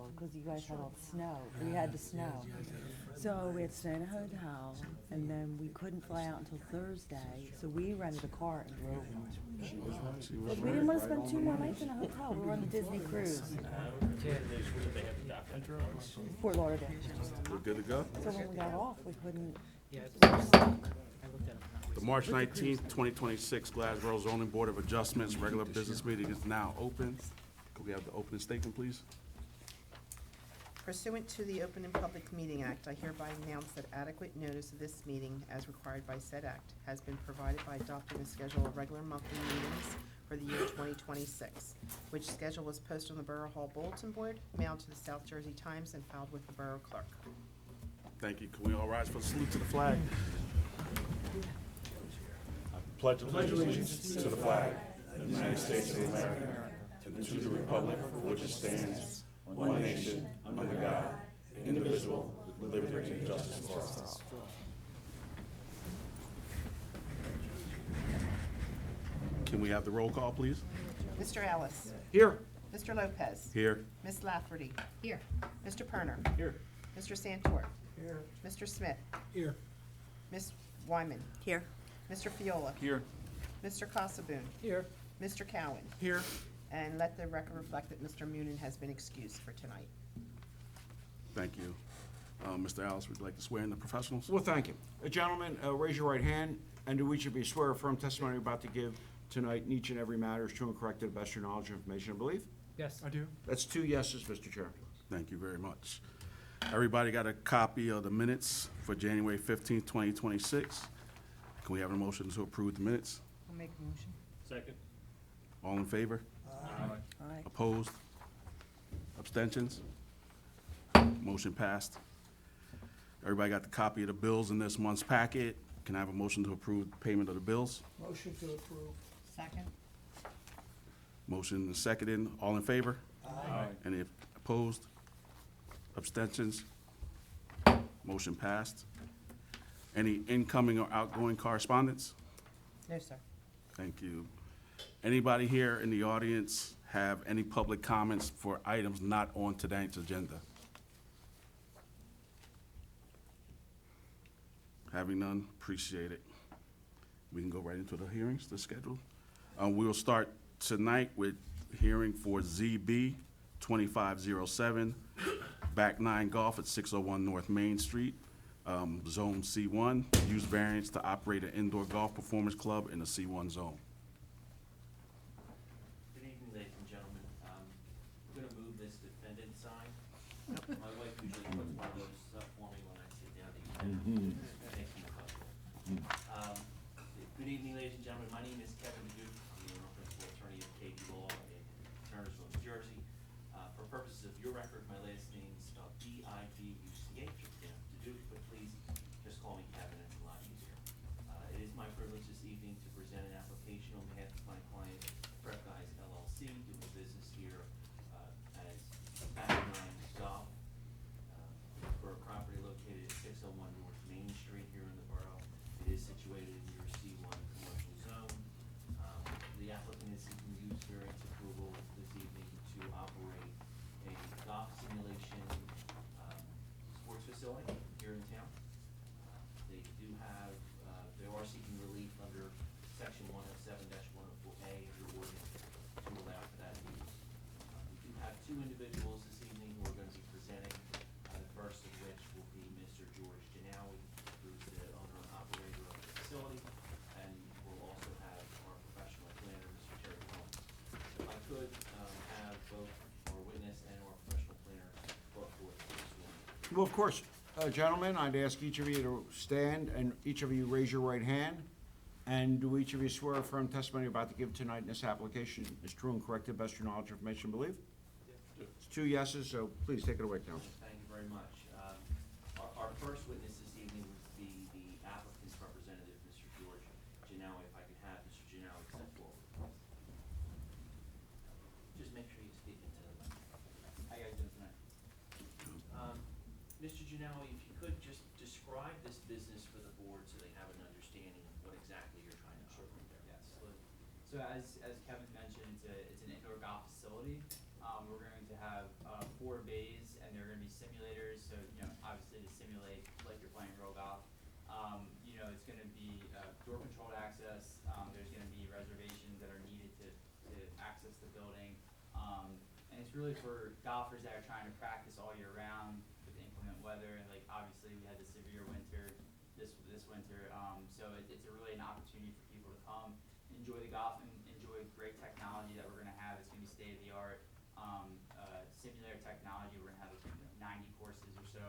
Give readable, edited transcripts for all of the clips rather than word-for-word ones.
stressful because you guys had all the snow. We had the snow. So we had to stay in a hotel, and then we couldn't fly out until Thursday, so we rented a car and drove home. Because we didn't want to spend 2 more nights in a hotel. We were on the Disney cruise. Fort Lauderdale. We're good to go? So when we got off, we couldn't. The March 19th, 2026 Glassboro Zoning Board of Adjustments regular business meeting is now open. Could we have the opening statement, please? Pursuant to the Open and Public Meeting Act, I hereby announce that adequate notice of this meeting, as required by said act, has been provided by adopting a schedule of regular monthly meetings for the year 2026, which schedule was posted on the Borough Hall Bulletin Board, mailed to the South Jersey Times, and filed with the Borough Clerk. Thank you. Can we all rise for the salute to the flag? Pledge allegiance to the flag of the United States of America and to the republic for which it stands, one nation, under God, indivisible, with liberty and justice for all. Can we have the roll call, please? Mr. Ellis. Here. Mr. Lopez. Here. Ms. Lafferty. Here. Mr. Perner. Here. Mr. Santor. Here. Mr. Smith. Here. Ms. Wyman. Here. Mr. Fiola. Here. Mr. Casabun. Here. Mr. Cowan. Here. And let the record reflect that Mr. Munin has been excused for tonight. Thank you. Mr. Alice, would you like to swear in the professionals? Well, thank you. Gentlemen, raise your right hand, and do each of you swear or affirm testimony you're about to give tonight in each and every matter is true and correct to the best of your knowledge, information, and belief? Yes, I do. That's 2 yeses, Mr. Chair. Thank you very much. Everybody got a copy of the minutes for January 15th, 2026. Can we have a motion to approve the minutes? I'll make a motion. Second. All in favor? Aye. Opposed? Abstentions? Motion passed. Everybody got the copy of the bills in this month's packet. Can I have a motion to approve payment of the bills? Motion to approve. Second. Motion is seconded. All in favor? Aye. Any opposed? Abstentions? Motion passed. Any incoming or outgoing correspondence? No, sir. Thank you. Anybody here in the audience have any public comments for items not on tonight's agenda? Having none, appreciate it. We can go right into the hearings, the schedule. We'll start tonight with hearing for ZB 2507, Back 9 Golf at 601 North Main Street, Zone C1, use variance to operate an indoor golf performance club in the C1 zone. Good evening, ladies and gentlemen. I'm gonna move this defendant sign. My wife usually puts one of those up for me when I sit down to eat. Thank you, couple. Good evening, ladies and gentlemen. My name is Kevin Duke. I'm the owner and principal attorney of KG Law in Turnersville, New Jersey. For purposes of your record, my last name is spelled D-I-G-U-C-H. Duke, but please just call me Kevin. It's a lot easier. It is my privilege this evening to present an application on behalf of my client, Prep Guys LLC, doing business here as Back 9 Golf for a property located at 601 North Main Street here in the borough. It is situated in your C1 commercial zone. The applicant is seeking use variance approval this evening to operate a golf simulation sports facility here in town. They do have, they are seeking relief under section 107-104A of your ordinance to allow for that use. We do have 2 individuals this evening who are going to be presenting, the first of which will be Mr. George Janawi, who's the owner and operator of the facility, and we'll also have our professional planner, Mr. Terry Holmes. If I could have both our witness and our professional planner brought forth for this one. Well, of course, gentlemen, I'd ask each of you to stand and each of you raise your right hand. And do each of you swear or affirm testimony you're about to give tonight in this application is true and correct to the best of your knowledge, information, and belief? It's 2 yeses, so please take it away, counsel. Thank you very much. Our first witness this evening would be the applicant's representative, Mr. George Janawi. If I could have Mr. Janawi step forward, please. Just make sure you speak into the mic. How you guys doing tonight? Mr. Janawi, if you could just describe this business for the board so they have an understanding of what exactly you're trying to operate there. Yes. So as Kevin mentioned, it's an indoor golf facility. We're going to have 4 bays simulators, so, obviously to simulate like you're playing real golf. It's gonna be, door controlled access, there's gonna be reservations that are needed to access the building. And it's really for golfers that are trying to practice all year round with inclement weather, and like, obviously, we had the severe winter this winter, so it's a really an opportunity for people to come, enjoy the golf and enjoy great technology that we're gonna have. It's gonna be state of the art, simulator technology. We're gonna have 90 courses or so,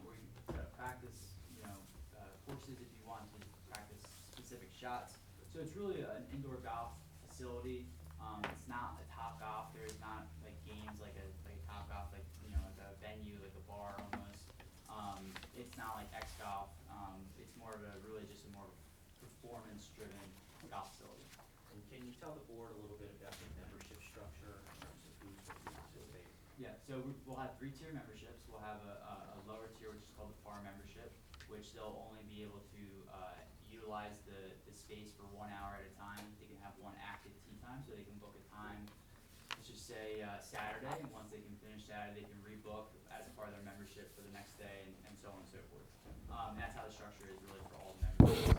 where you can practice, courses if you want to practice specific shots. So it's really an indoor golf facility. It's not a Topgolf. There's not like games like a Topgolf, like like a venue, like a bar almost. It's not like X Golf. It's more of a really just a more performance-driven golf facility. And can you tell the board a little bit about the membership structure in terms of who's going to participate? Yeah, so we'll have 3-tier memberships. We'll have a lower tier, which is called the PAR membership, which they'll only be able to utilize the space for 1 hour at a time. They can have one active tee time, so they can book a time, let's just say Saturday, and once they can finish Saturday, they can rebook as part of their membership for the next day, and so on and so forth. That's how the structure is really for all the members.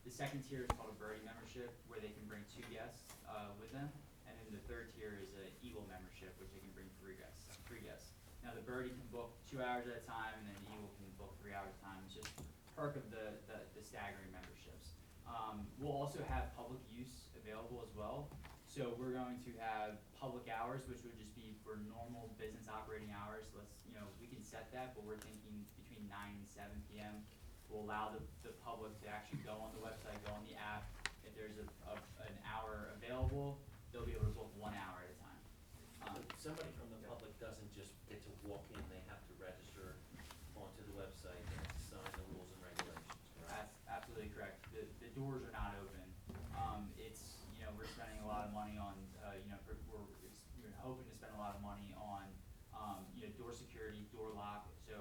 The second tier is called a birdie membership, where they can bring 2 guests with them, and then the third tier is an Eagle membership, which they can bring 3 guests. Now the birdie can book 2 hours at a time, and then the Eagle can book 3 hours at a time. It's just perk of the staggering memberships. We'll also have public use available as well. So we're going to have public hours, which would just be for normal business operating hours. We can set that, but we're thinking between 9 and 7 p.m. We'll allow the public to actually go on the website, go on the app. If there's an hour available, they'll be able to book 1 hour at a time. Somebody from the public doesn't just get to walk in, they have to register onto the website, they have to sign the rules and regulations, correct? That's absolutely correct. The doors are not open. We're spending a lot of money on, we're hoping to spend a lot of money on, door security, door lock. So,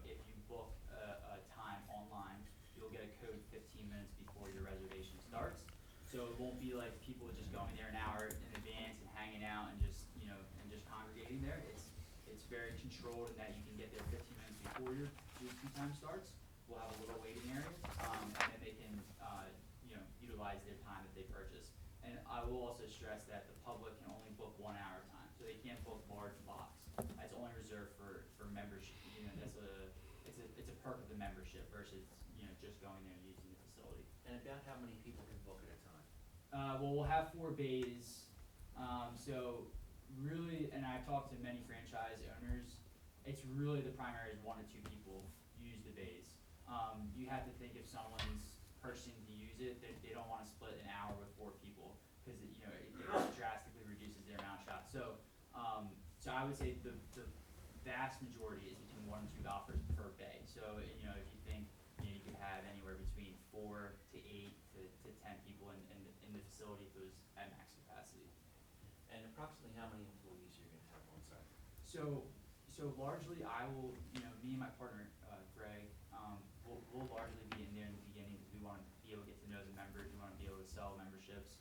if you book a time online, you'll get a code 15 minutes before your reservation starts. So it won't be like people just going there an hour in advance and hanging out and just, just congregating there. It's very controlled in that you can get there 15 minutes before your tee time starts. We'll have a little waiting area, and then they can, utilize their time that they purchase. And I will also stress that the public can only book 1 hour at a time, so they can't book large blocks. That's only reserved for membership. It's a perk of the membership versus just going there and using the facility. And about how many people can book at a time? Well, we'll have 4 bays. So really, and I've talked to many franchise owners, it's really the primary is 1 to 2 people use the bays. You have to think if someone's purchasing to use it, they don't want to split an hour with 4 people because it drastically reduces their amount of shots. So I would say the vast majority is between 1 and 2 golfers per bay. So if you think you could have anywhere between 4 to 8 to 10 people in the facility if it was at max capacity. And approximately how many employees you're going to have on site? So largely I will, me and my partner, Greg, we'll largely be in there in the beginning because we want to be able to get to know the members, we want to be able to sell memberships.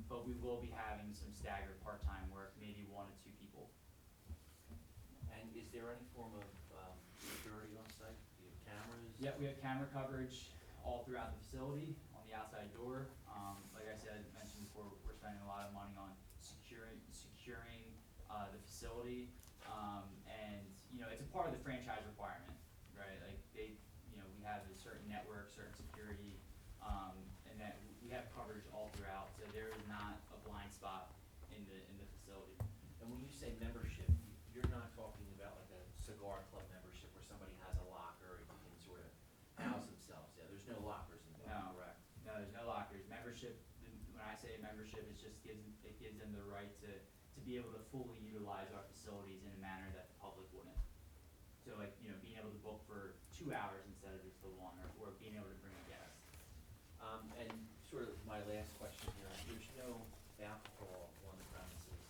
But we will be having some staggered part-time work, maybe 1 to 2 people. And is there any form of security on site? Do you have cameras? Yeah, we have camera coverage all throughout the facility, on the outside door. Like I said, mentioned before, we're spending a lot of money on securing the facility. And, it's a part of the franchise requirement, right? Like we have a certain network, certain security, and that we have coverage all throughout. So there is not a blind spot in the facility. And when you say membership, you're not talking about like a cigar club membership where somebody has a locker and you can sort of house themselves. Yeah, there's no lockers involved, correct? No, there's no lockers. Membership, when I say membership, it gives them the right to be able to fully utilize our facilities in a manner that the public wouldn't. So being able to book for 2 hours instead of just the 1, or being able to bring a guest. And sort of my last question here, there's no alcohol on the premises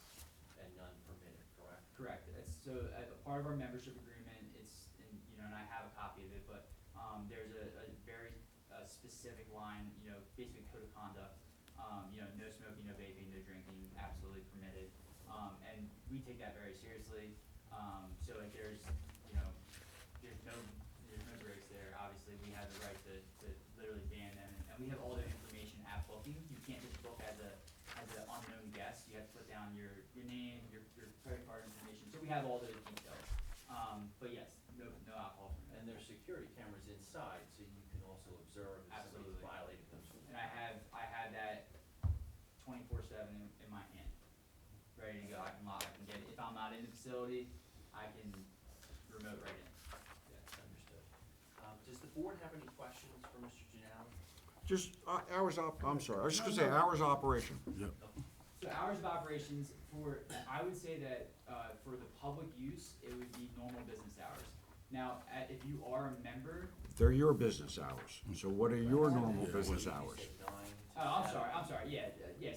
and none permitted, correct? Correct. So a part of our membership agreement, and I have a copy of it, but there's a very specific line, basically code of conduct. No smoking, no vaping, no drinking, absolutely permitted. And we take that very seriously. So there's obviously, we have the right to literally ban them, and we have all their information at booking. You can't just book as an unknown guest, you have to put down your name, your credit card information, so we have all those details. But yes, no alcohol permitted. And there's security cameras inside, so you can also observe if somebody's Absolutely. violating those rules. And I have that 24/7 in my hand, ready to go. I can get it. If I'm not in the facility, I can remote right in. Yes, understood. Does the board have any questions for Mr. Gianelli? Just I'm sorry, I was just gonna say hours of operation. Yep. So hours of operations I would say that, for the public use, it would be normal business hours. Now, if you are a member, They're your business hours, so what are your normal Yeah. business You hours? said 9 to I'm 7. sorry, yeah,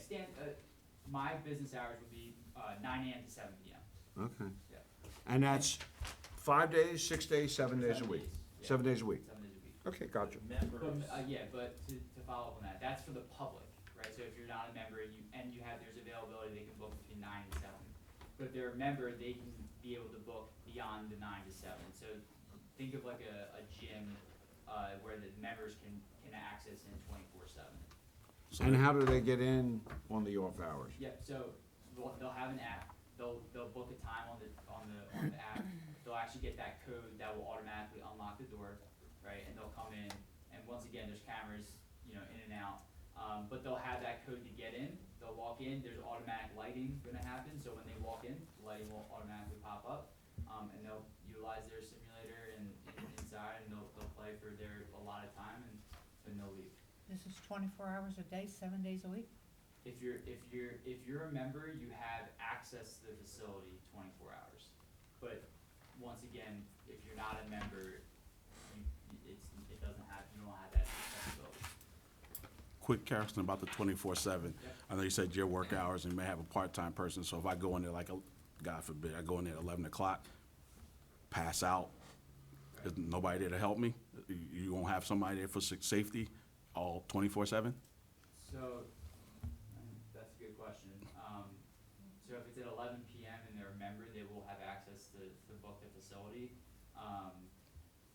my business hours would be, 9 AM to 7 PM. Okay. Yeah. And that's 5 days, 6 days, 7 days a week? Yeah. 7 days a week? 7 days a week. Okay, gotcha. Members, But to follow up on that, that's for the public, right? So if you're not a member and you have, there's availability, they can book between 9 and 7. But if they're a member, they can be able to book beyond the 9 to 7. So think of like a gym, where the members can access in 24/7. And how do they get in on the off hours? Yep, so they'll have an app, they'll book a time on the app, they'll actually get that code that will automatically unlock the door, right, and they'll come in, and once again, there's cameras, in and out, but they'll have that code to get in, they'll walk in, there's automatic lighting gonna happen, so when they walk in, the lighting will automatically pop up, and they'll utilize their simulator inside, and they'll play for their allotted time, and then they'll leave. This is 24 hours a day, 7 days a week? If you're a member, you have access to the facility 24 hours. But once again, if you're not a member, you don't have that accessibility. Quick question about the 24/7. Yep. I know you said your work hours and you may have a part-time person, so if I go in there God forbid, I go in there at 11 o'clock, pass out, is nobody there to help me? You won't have somebody there for safety all 24/7? So, that's a good question. So if it's at 11 PM and they're a member, they will have access to book the facility.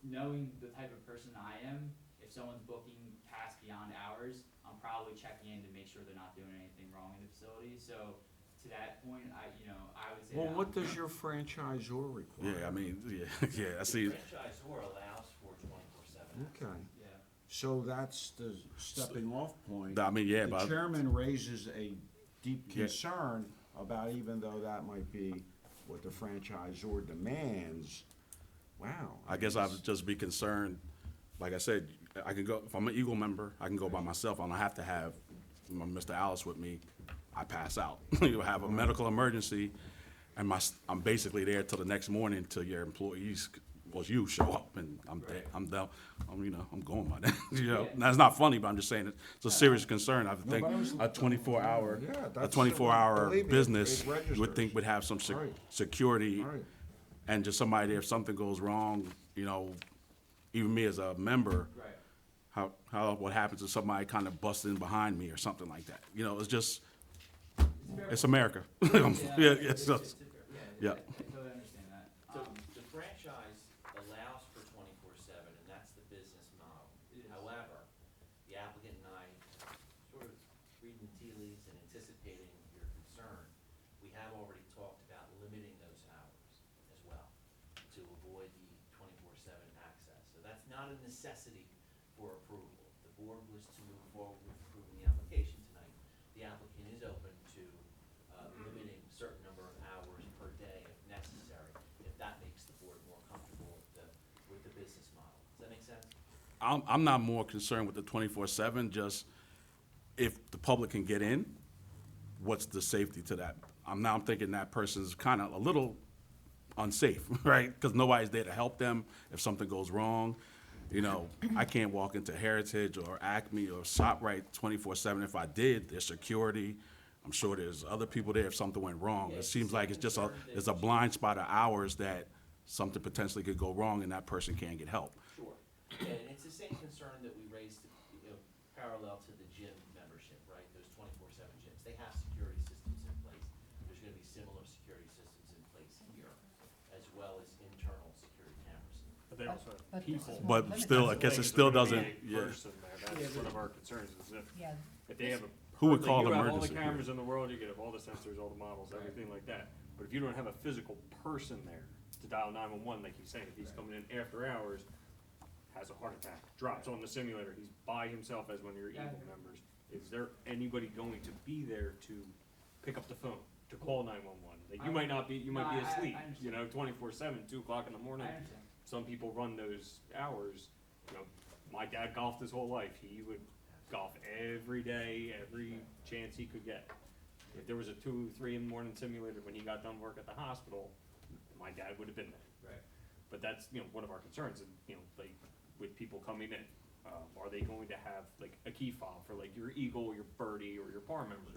Knowing the type of person I am, if someone's booking past beyond hours, I'm probably checking in to make sure they're not doing anything wrong in the facility. So to that point, I would say. Well, that what I'm- does your franchisor require? Yeah, I mean, yeah, I see. the franchisor allows for 24/7. Okay, Yeah. so that's the stepping off point. I mean, yeah, The but, chairman raises a deep Yeah. concern about, even though that might be what the franchisor demands, wow. I guess I would just be concerned, like I said, I can go, if I'm an Eagle member, I can go by myself, I don't have to have Mr. Alice with me, I pass out. You have a medical emergency, and I'm basically there till the next morning till your employees, you show up, and I'm dead, I'm down, I'm going by then, Yeah. That's not funny, but I'm just saying, it's a serious concern, I think but I was- a 24-hour, Yeah, a that's- 24-hour believe me, business, it you would registers. think would have some Right. security, Right. and just somebody there, if something goes wrong, even me as a member, Right. what happens if somebody kind of busts in behind me or something like that? It's just, very- it's America. Yeah, it's just, yeah. I totally understand that. So the franchise allows for 24/7, and that's the business model. It is. However, the applicant and I, sort of reading tea leaves and anticipating your concern, we have already talked about limiting those hours as well to avoid the 24/7 access. So that's not a necessity for approval. If the board was to move forward with approving the application tonight, the applicant is open to limiting a certain number of hours per day if necessary, if that makes the board more comfortable with the business model. Does that make sense? I'm not more concerned with the 24/7, just if the public can get in, what's the safety to that? I'm thinking that person's kind of a little unsafe, right? Because nobody's there to help them if something goes wrong. I can't walk into Heritage or Acme or ShopRite 24/7. If I did, there's security. I'm sure there's other people there if something went wrong. Yeah, It seems like it's just there's a blind spot of hours that something potentially could go wrong and that person can't get help. Sure. And it's the same concern that we raised, parallel to the gym membership, right? Those 24/7 gyms, they have security systems in place. There's gonna be similar security systems in place here, as well as internal security cameras. But they also But have this is people. more But limited. still, I guess it still doesn't, yeah. Person there, that's one of our concerns, is Yeah, if they have a. Who would like, call you have all emergency? the cameras in the world, you could have all the sensors, all the models, everything like that. But if you don't have a physical person there to dial 911, like he's saying, if he's coming in after hours, has a heart attack, drops on the simulator, he's by himself as one of your Yeah. Eagle members, is there anybody going to be there to pick up the phone, to call 911? Like, you might not be, you might be No, I asleep, understand. you know, 24/7, 2 o'clock in the I morning. understand. Some people run those hours, you know, my dad golfed his whole life, he would golf every day, every chance he could get. If there was a 2, 3 in the morning simulator when he got done work at the hospital, my dad would have been there. Right. But that's, you know, one of our concerns, and, you know, like, with people coming in, are they going to have, like, a key fob for, like, your Eagle, your Birdie, or your PAR member?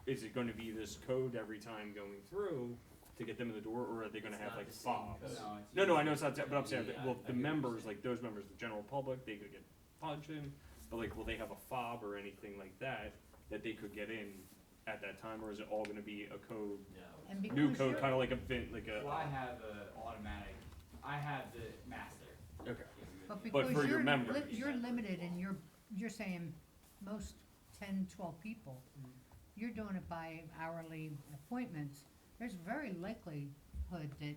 Is it gonna be this code every time going through to get them in the door, or are they gonna It's have, not like, the same fobs? code. No, I know it's not, but I'm saying, Yeah, well, I the hear what you're members, saying. like, those members, the general public, they could get punched in, but like, will they have a fob or anything like that, that they could get in at that time, or is it all gonna be a code, No. and because new code, you're, kinda like a vin, like a? Well, I have a automatic, I have the master. Okay. but But because for your you're, members. you're limited and you're saying most 10, 12 people, you're doing it by hourly appointments, there's very likelihood that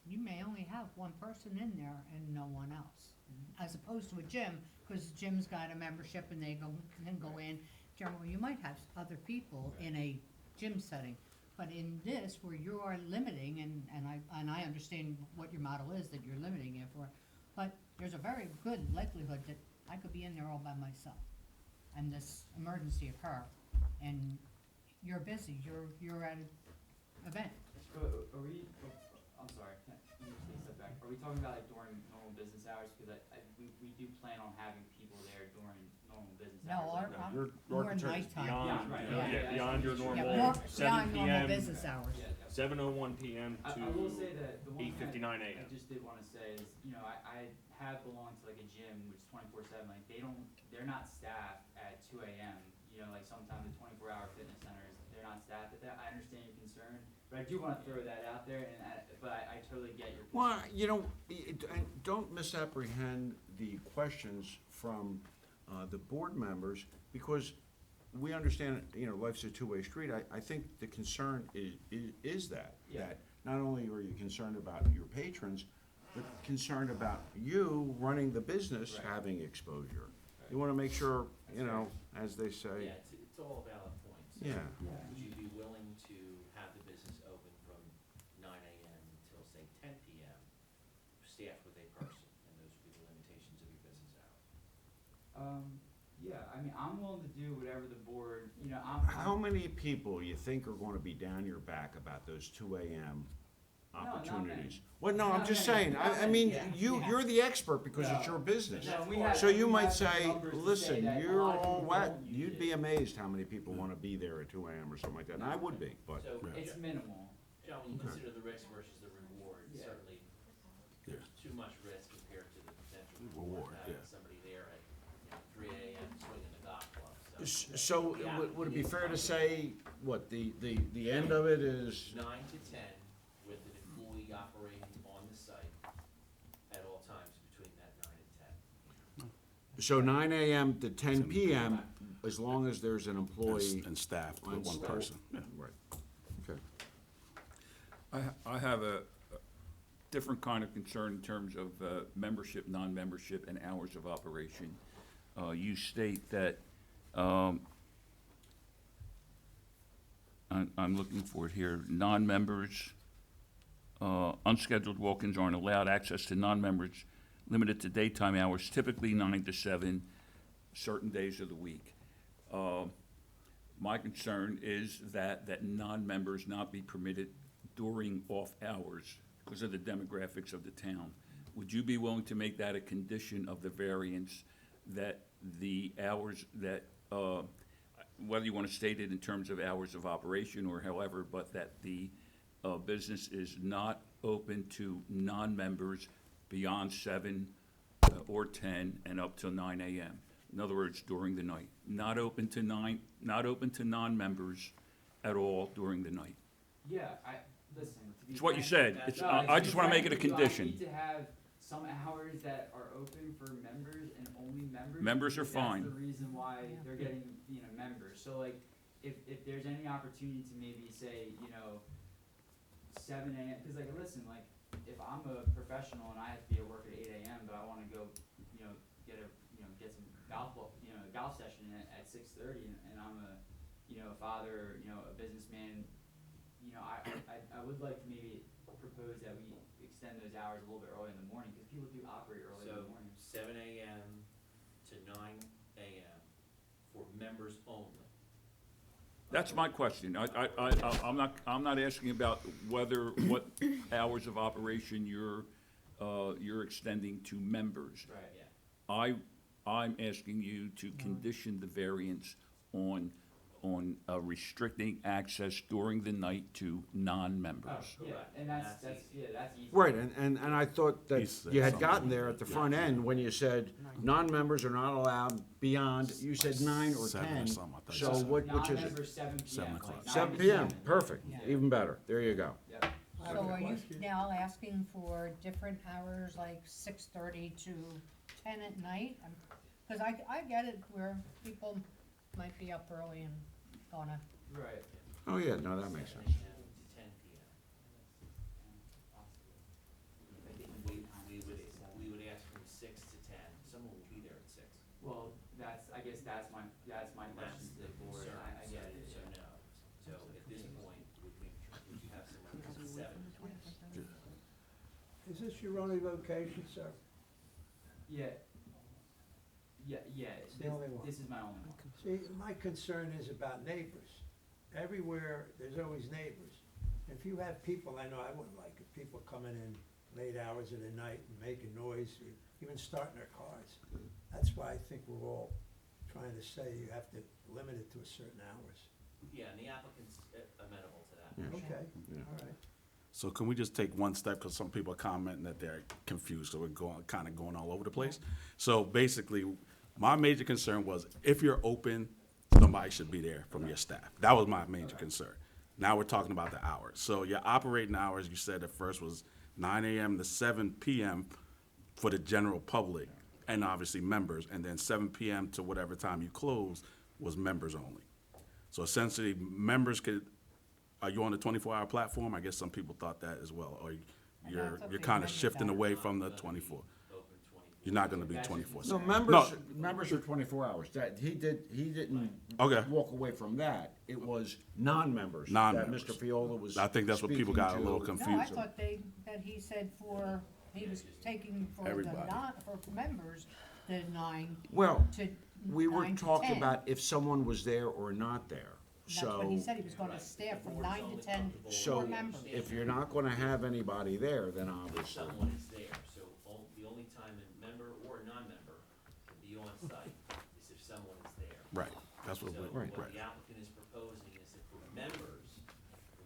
you may only have one person in there and no one else. As opposed to a gym, cause the gym's got a membership and they can go in, generally, you might have other people in a gym setting. But in this, where you are limiting, and I understand what your model is, that you're limiting it for, but there's a very good likelihood that I could be in there all by myself, and this emergency occur, and you're busy, you're at an event. Are we, I'm sorry, let me take a step back. Are we talking about like during normal business hours? Cause we do plan on having people there during normal business No, hours. our- Your More concern is nighttime. beyond, Yeah, right, yeah, yeah. beyond your Yeah, normal, more, seven beyond normal PM, business hours. Yeah, 7:01 PM I will say to that the one thing 8:59 I AM. just did wanna say is, you know, I have belonged to like a gym which is 24/7, like they're not staffed at 2 AM. You know, like sometimes the 24-hour fitness centers, they're not staffed at that. I understand your concern, but I do wanna throw that out there, but I totally get your concern. Well, you know, and don't misapprehend the questions from the board members, because we understand, you know, life's a two-way street. I think the concern is that, Yeah. that not only are you concerned about your patrons, but concerned about you running the business, Right. having exposure. You wanna make sure, you know, as they say, Yeah, it's all valid points. yeah. Would you be willing to have the business open from 9 AM until, say, 10 PM, staffed with a person, and those would be the limitations of your business hours? Yeah, I mean, I'm willing to do whatever the board, you know, How many people you think are gonna be down your back about those 2 AM not many. opportunities? Well, no, I'm Not just many, saying, not I many, mean, yeah, yeah. you're the expert because it's No. your business. No, we have- So you we might have some say, numbers to say listen, that a you're lot of all people wet, don't use you'd it. be amazed how many people wanna be there at 2 AM or something like that, and I would be, but. So, It's minimal. John, when you Okay. consider the risk versus the reward, Yeah. certainly, there's too much risk compared to the potential Reward, reward, having yeah. somebody there at, 3 AM swinging the golf club, So, would it be fair to say, what, the end of it is, 9 to 10 with an employee operating on the site at all times between that 9 and 10. so 9 AM to 10 PM, as long as there's an And employee? and staff on with one staff. person, yeah. Right, okay. I have a different kind of concern in terms of membership, non-membership, and hours of operation. You state that, I'm looking for it here, non-members, unscheduled walk-ins aren't allowed, access to non-members limited to daytime hours, typically 9 to 7, certain days of the week. My concern is that non-members not be permitted during off hours because of the demographics of the town. Would you be willing to make that a condition of the variance, that the hours that, whether you want to state it in terms of hours of operation or however, but that the business is not open to non-members beyond 7 or 10 and up till 9 AM? In other words, during the night. Not open to non-members at all during the night. Yeah, listen, to be It's what you frank, said. that's- It's, no, I to just be wanna make frank it a with you, condition. I need to have some hours that are open for members and only members. Members are because fine. That's the reason why Yeah. they're getting, members. So like, if there's any opportunity to maybe say, 7 a.m., cause like, listen, like, if I'm a professional and I have to be at work at 8 a.m., but I wanna go, get some golf session at 6:30 and I'm a, father, a businessman, I would like to maybe propose that we extend those hours a little bit early in the morning, cause people do operate early in So the morning. 7 AM to 9 AM for members only. That's my question. I'm not asking about what hours of operation you're extending to members. Right, yeah. I'm asking you to condition the variance on restricting access during the night to non-members. Yeah, and that's easy. Right, and I thought He that said you had something. gotten there at the front end when you said non-members are not allowed beyond, you said 9 or 7 or 10. something, I thought you So said. which is it? Non-members 7 p.m. 7 like o'clock. 9 7 to PM, 7. perfect, Yeah. even better, there you go. Yep. So are you now asking for different hours, like 6:30 to 10 at night? Cause I get it where people might be up early and gonna, Right. Oh, yeah, no, that makes 7 sense. AM to 10 PM. I think we would ask from 6 to 10. Someone will be there at 6. Well, I guess that's my question to the board. Concern, I get it. So no. So at this point, would you have someone come at 7? Is this your only location, sir? Yeah. It's the only one. This is my only one. See, my concern is about neighbors. Everywhere, there's always neighbors. If you have people, I know I wouldn't like it, people coming in late hours of the night and making noise, even starting their cars. That's why I think we're all trying to say you have to limit it to a certain hours. Yeah, and the applicant's amenable to that. Yeah. Okay, Yeah. all right. So can we just take one step, because some people are commenting that they're confused, so we're kind of going all over the place. So basically, my major concern was, if you're open, somebody should be there from your staff. That was my major concern. Now we're talking about the hours. So your operating hours, you said at first was 9 AM to 7 PM for the general public, and obviously members, and then 7 PM to whatever time you close was members only. So essentially, members could, are you on the 24-hour platform? I guess some people thought that as well, or you're thought they kind of amended shifting that. away from the 24. Open 24. You're not gonna be That's 24/7. No, concern. members are 24 hours. That, he didn't Okay. walk away from that. It was non-members that Non-members. Mr. Fiola was I think that's what people got a little speaking to. confused. no, I thought that he said he was taking for the Everybody. for members, the 9 Well, to we were 9 to talking 10. about if someone was there or not there. That's what he So, said, he was gonna staff from 9 to 10 so for members. if you're not gonna have anybody there, then If obviously. someone is there, so the only time a member or a non-member can be on site is if someone is there. Right, that's what, So right, what right. the applicant is proposing is that for members,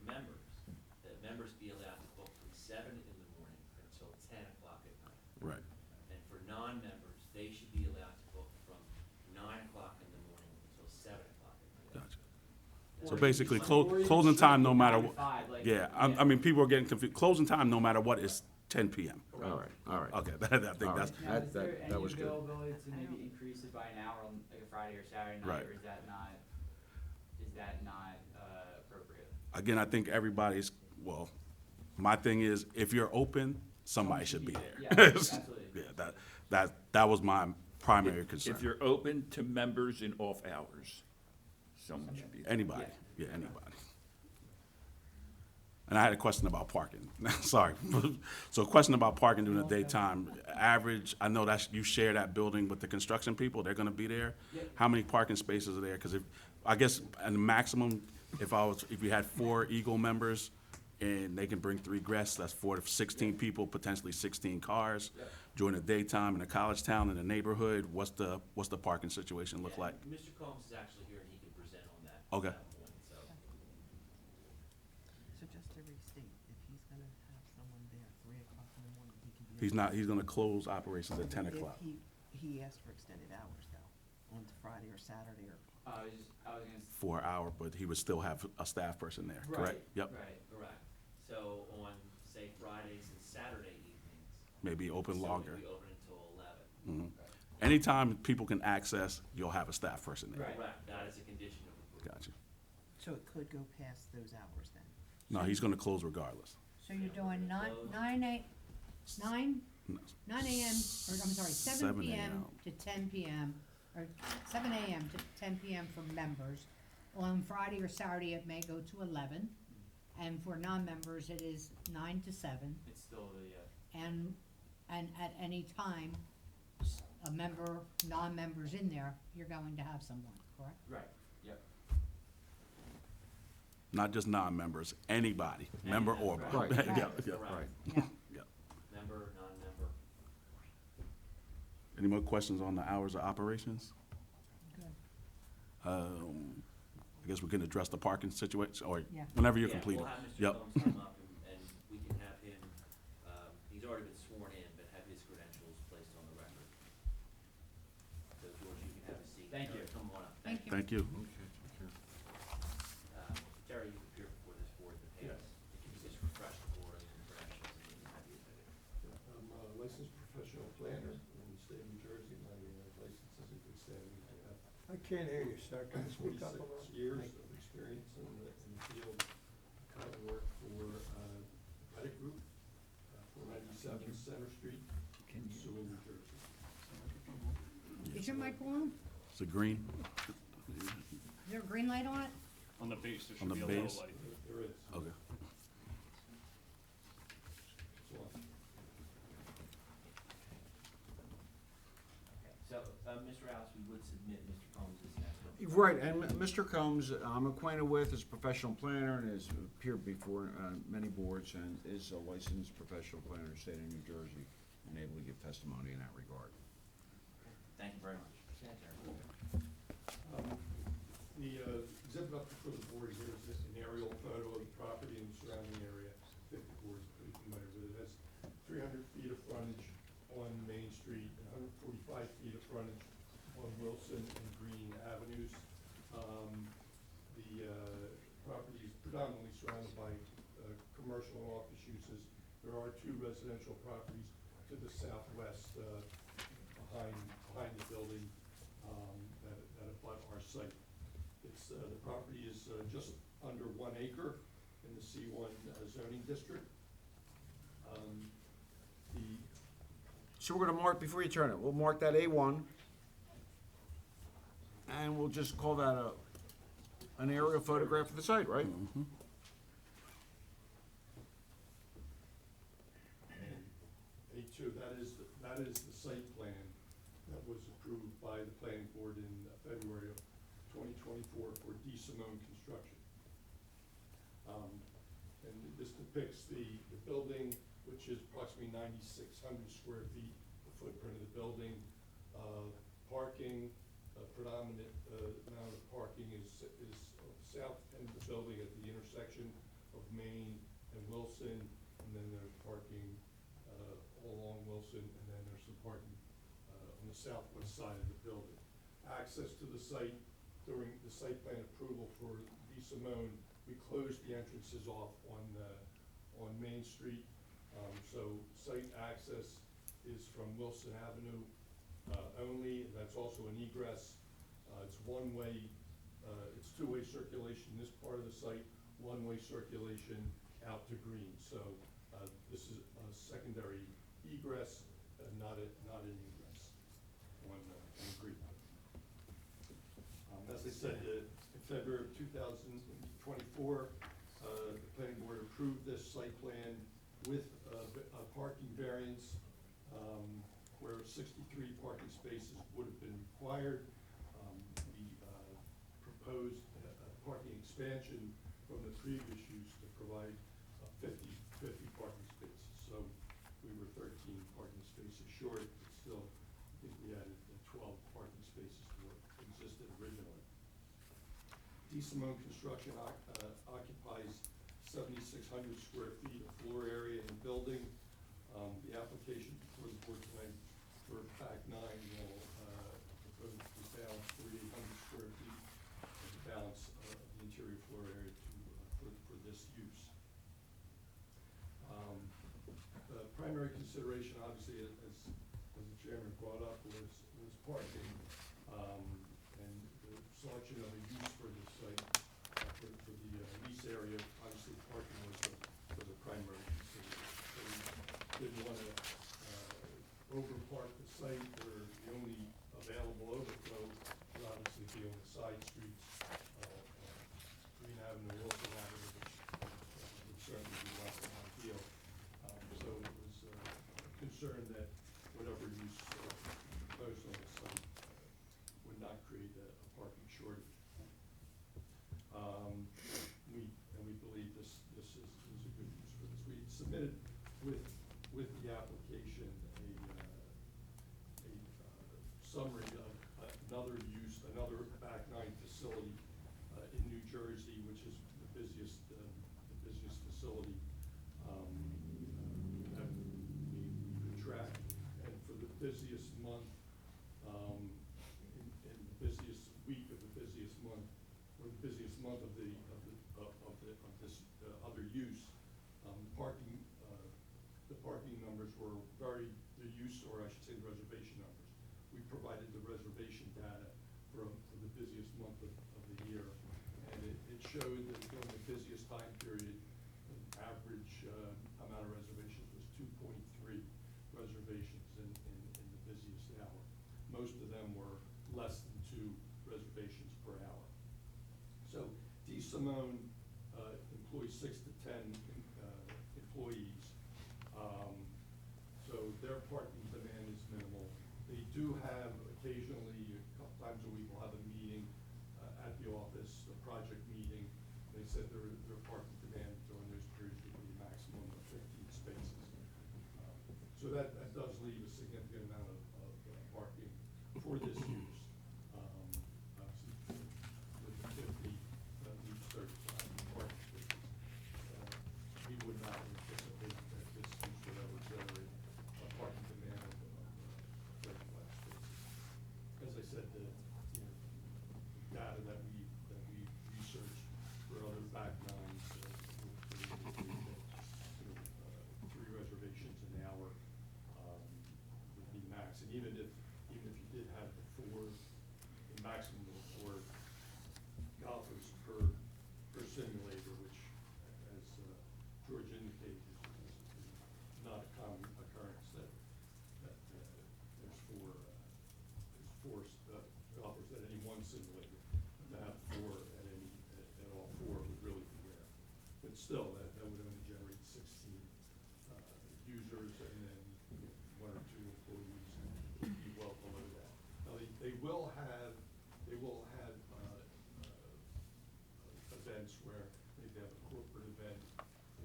that members be allowed to book from 7 in the morning until 10 o'clock at night. Right. And for non-members, they should be allowed to book from 9 o'clock in the morning until 7 o'clock at night. Gotcha. Or So you basically, can- or you closing can time, no strike matter it 9 to what. 5, like- Yeah, I mean, people are getting confused. Closing time, no matter what, is 10 PM. All right, all right. Okay, I think All that's, right. Now, That- is there that- any that was good. availability to maybe increase it by an hour on like a Friday or Saturday night, Right. or is that not appropriate? again, I think everybody's, well, my thing is, if you're open, somebody should be there. Yeah, absolutely. Yeah, that was my primary concern. If you're open to members in off hours, someone should be there. Anybody, yeah, anybody. And I had a question about parking. Sorry. So a question about parking during the daytime. Average, I know that's, you share that building with the construction people, they're gonna be there. Yep. How many parking spaces are there? Because if, I guess, and the maximum, if you had 4 Eagle members and they can bring 3 guests, that's 4 to 16 people, potentially 16 cars. Yep. During the daytime in a college town, in the neighborhood, what's the parking situation look Yeah, like? Mr. Combs is actually here and he can present on that. Okay. at that point, so. So just to restate, if he's gonna have someone there at 3 o'clock in the morning, he can be. He's not, he's gonna close operations at 10 o'clock. If he asked for extended hours though, on Friday or Saturday or. I was gonna. For an hour, but he would still have a staff person there, correct? Right, Yep. Right, correct. So on, say, Fridays and Saturday evenings, maybe open So longer. it'll be open until 11. Mhm. Anytime people can access, you'll have a staff person there. Correct, that is a condition of approval. Gotcha. So it could go past those hours then? No, he's gonna close regardless. So you're doing Close. 9 AM, No. 7 7 PM a.m. to 10 PM, or 7 AM to 10 PM for members. On Friday or Saturday, it may go to 11, and for non-members, it is 9 to 7. It's still the, And at any time, a member, non-members in there, you're going to have someone, correct? right, yep. Not just non-members, anybody, member or. member. Right. Yeah, yeah. Correct. Yeah. Yeah. Member, non-member. Any more questions on the hours of operations? Good. I guess we can address the parking situation, or Yeah. whenever you're Yeah, completed. we'll have Mr. Yep. Combs come up and we can have him, he's already been sworn in, but have his credentials placed on the record. So George, you can have a seat. Thank you. Come on up. Thank you. Thank you. Terry, you appeared before this board in the past. If you could just refresh the board on your credentials and then have you admitted. I'm a licensed professional planner in the state of New Jersey. My license is in good standing. I have I can't hear you, sir. Can you speak up a 26 little? years of experience in the field. Currently work for Pettit Group, 497 Center Street, in Sewell, New Jersey. Is your mic on? Is it green? Is there a green light on it? On the base, there On should the be a base? little light. There is. Okay. It's on. So, Mr. Alice, we would submit Mr. Combs as next. Right, and Mr. Combs, I'm acquainted with, is a professional planner and has appeared before many boards and is a licensed professional planner in the state of New Jersey and able to give testimony in that regard. Thank you very much. Yeah, Terry. The exhibit up before the board here is just an aerial photo of the property and the surrounding area. I think the board's pretty familiar with it. It has 300 feet of frontage on Main Street and 145 feet of frontage on Wilson and Green Avenues. The property is predominantly surrounded by commercial and office uses. There are two residential properties to the southwest behind the building that abut our site. It's, the property is just under 1 acre in the C1 zoning district. The So we're gonna mark, before you turn it, we'll mark that A1. And we'll just call that an aerial photograph of the site, right? Mhm. A2, that is the site plan that was approved by the planning board in February of 2024 for D. Simone Construction. And this depicts the building, which is approximately 9,600 square feet, the footprint of the building. Parking, predominant amount of parking is on the south end of the building at the intersection of Main and Wilson, and then there's parking all along Wilson, and then there's some parking on the southwest side of the building. Access to the site during the site plan approval for D. Simone, we closed the entrances off on Main Street. So site access is from Wilson Avenue only, and that's also an egress. It's one-way, it's two-way circulation, this part of the site, one-way circulation out to Green. So this is a secondary egress, not an egress on Green. As I said, in February of 2024, the planning board approved this site plan with a parking variance where 63 parking spaces would have been required. We proposed a parking expansion from the previous use to provide 50 parking spaces. So we were 13 parking spaces short, but still, I think we added 12 parking spaces to what existed originally. D. Simone Construction occupies 7,600 square feet of floor area in the building. The application before the board tonight for Pact 9 will propose to balance 3,800 square feet of the balance of the interior floor area for this use. primary consideration, obviously, as the chairman brought up, was parking. And the selection of a use for the site, for the lease area, obviously parking was a primary consideration. So we didn't want to overpark the site, or the only available overflow would obviously be on the side streets, Green Avenue, Wilson Avenue, which would certainly be less than ideal. So it was concerned that whatever use proposed on the site would not create a parking shortage. We believe this is a good use for this. We submitted with the application a summary of another use, another back nine facility in New Jersey, which is the busiest facility that we could track. And for the busiest month, in the busiest week of the busiest month, or the busiest month of this other use, the parking numbers were the use, or I should say the reservation numbers. We provided the reservation data for the busiest month of the year, and it showed that during the busiest time period, the average amount of reservations was 2.3 reservations in the busiest hour. Most of them were less than 2 reservations per hour. So D. Simone employs 6 to 10 employees. So their parking demand is minimal. They do have occasionally, a couple times a week, we'll have a meeting at the office, a project meeting. They said their parking demand during those periods would be a maximum of 15 spaces. So that does leave a significant amount of parking for this use. Obviously, with the 50, that leaves 35 parking spaces. We would not anticipate that this use would ever generate a parking demand of 35 spaces. As I said, the data that we researched for other back nines would indicate that 3 reservations an hour would be max. And even if you did have the maximum of 4 golfers per simulator, which, as George indicated, is not a common occurrence that there's 4 golfers at any one simulator. To have 4 at all 4 would really be rare. But still, that would only generate 16 users, and then 1 or 2 employees would be well below that. Now, they will have events where maybe they have a corporate event,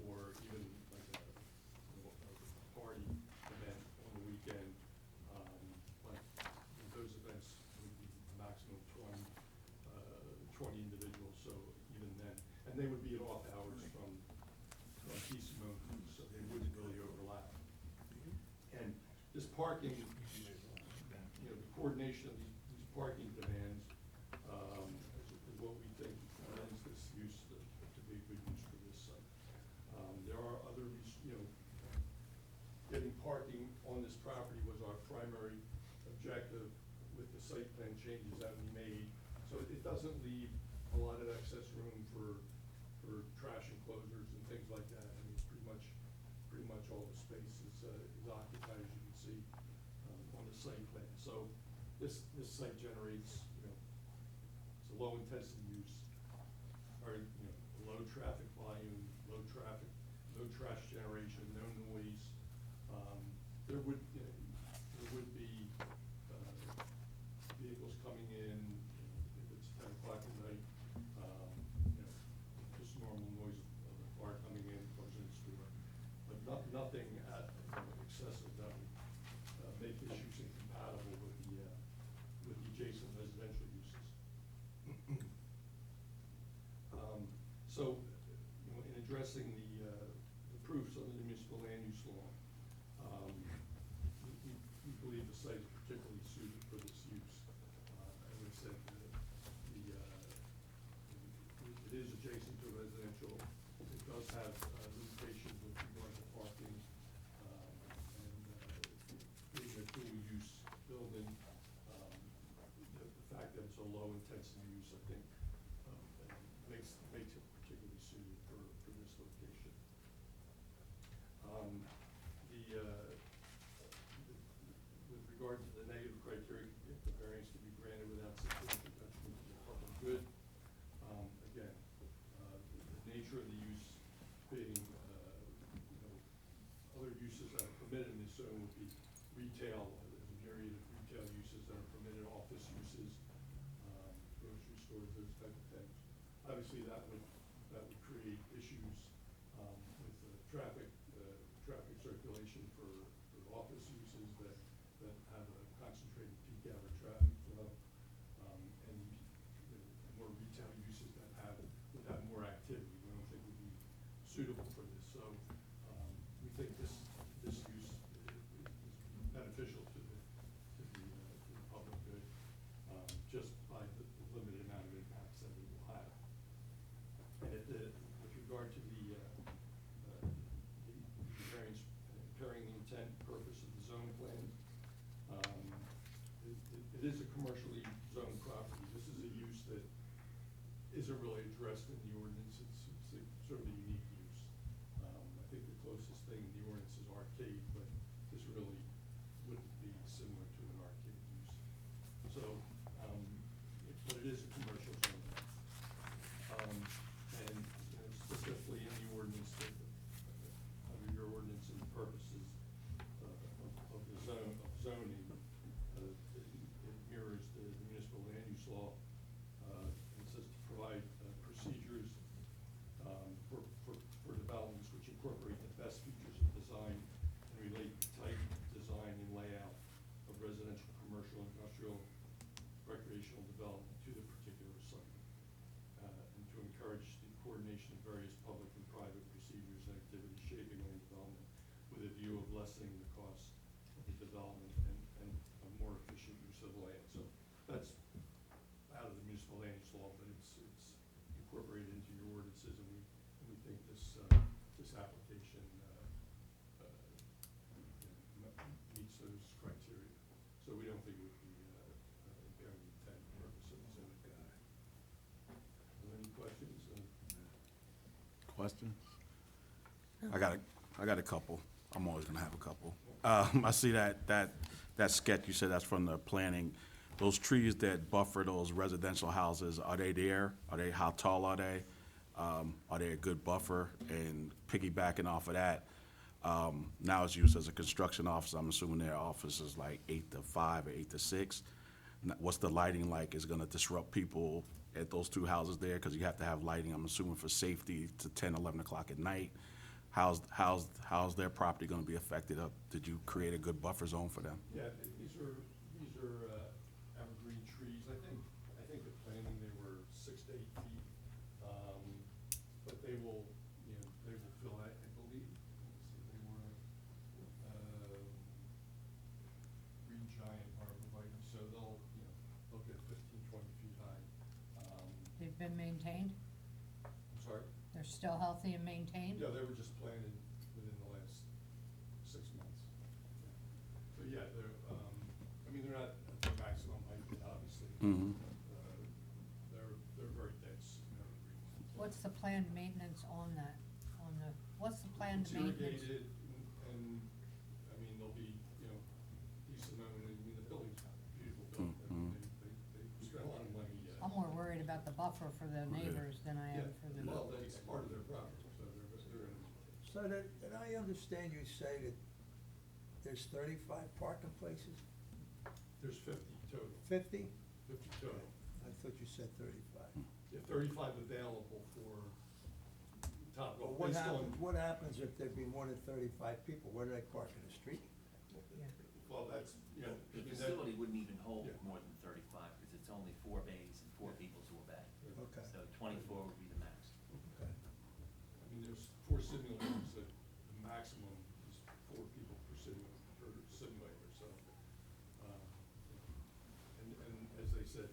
or even like a party event on the weekend. But those events would be a maximum of 20 individuals, so even then. And they would be at off hours from D. Simone, so they wouldn't really overlap. And this parking, the coordination of these parking demands is what we think lends this use to be a good use for this site. There are other, getting parking on this property was our primary objective with the site plan changes that we made. So it doesn't leave a lot of excess room for trash enclosures and things like that. I mean, pretty much all the space is occupied, as you can see on the site plan. So this site generates, it's a low intensity use, or low traffic volume, low trash generation, no noise. There would be vehicles coming in if it's 10 o'clock at night. Just normal noise of the car coming in, closing the store, but nothing excessive that would make this use incompatible with the adjacent residential uses. zone would be retail, there's a myriad of retail uses that are permitted, office uses, grocery stores, those type of things. Obviously, that would create issues, with traffic circulation for office uses that have a concentrated peak hour traffic flow, and more retail uses that would have more activity. We don't think would be suitable for this. So, we think this use is beneficial to the public good, just by the limited amount of impacts that it will have. And with regard to the variance, carrying the intent, purpose of the zone plan, it is a commercially zoned property. This is a use that isn't really addressed in the ordinance. It's a sort of a unique use. I think the closest thing in the ordinance is arcade, but this really wouldn't be similar to an arcade use. So, but it is a commercial zone. And specifically in the ordinance, under your ordinance and the purposes of the zoning, it mirrors the municipal land use law. It says to provide procedures for developments which incorporate the best features of design and relate type, design, and layout of residential, commercial, industrial, recreational development to the particular site, and to encourage the coordination of various public and private procedures and activities shaping land development with a view of lessening the cost of the development and a more efficient use of land. So that's out of the municipal land use law, but it's incorporated into your ordinances, and we think this application meets those criteria. So we don't think it would be impairing the intent and purpose of the zoning. Are there any questions? Questions? I got a couple. I'm always gonna have a couple. I see that sketch, you said that's from the planning. Those trees that buffer those residential houses, are they there? How tall are they? Are they a good buffer? And piggybacking off of that, now it's used as a construction office. I'm assuming their office is like 8 to 5 or 8 to 6. What's the lighting like? Is it gonna disrupt people at those two houses there? Because you have to have lighting, I'm assuming, for safety to 10, 11 o'clock at night. How's their property gonna be affected? Did you create a good buffer zone for them? Yeah, these are evergreen trees. I think the planning, they were 6 to 8 feet. But they will fill that, I believe. They were, green giant arborvitae, so they'll get 15, 20 feet high. They've been maintained? I'm sorry? They're still healthy and maintained? Yeah, they were just planted within the last 6 months. So yeah, they're not at their maximum height, obviously. Mhm. They're very dense and evergreen. What's the planned maintenance on that, what's the planned It's maintenance? irrigated, and, there'll be, decent amount, the building's beautiful building. They spent a lot of money. I'm more worried about the buffer for the neighbors than I am for the. Well, that's part of their property, so they're in. So did I understand you say that there's 35 parking places? There's 50 total. 50? 50 total. I thought you said 35. Yeah, 35 available for top, Well, based on. what happens if there be more than 35 people? Where do they park, in the street? Well, that's, The facility wouldn't even hold more than 35, because it's only 4 bays and 4 people to a bay. Okay. So 24 would be the max. Okay. There's 4 simulators that the maximum is 4 people per simulator, so. And as they said,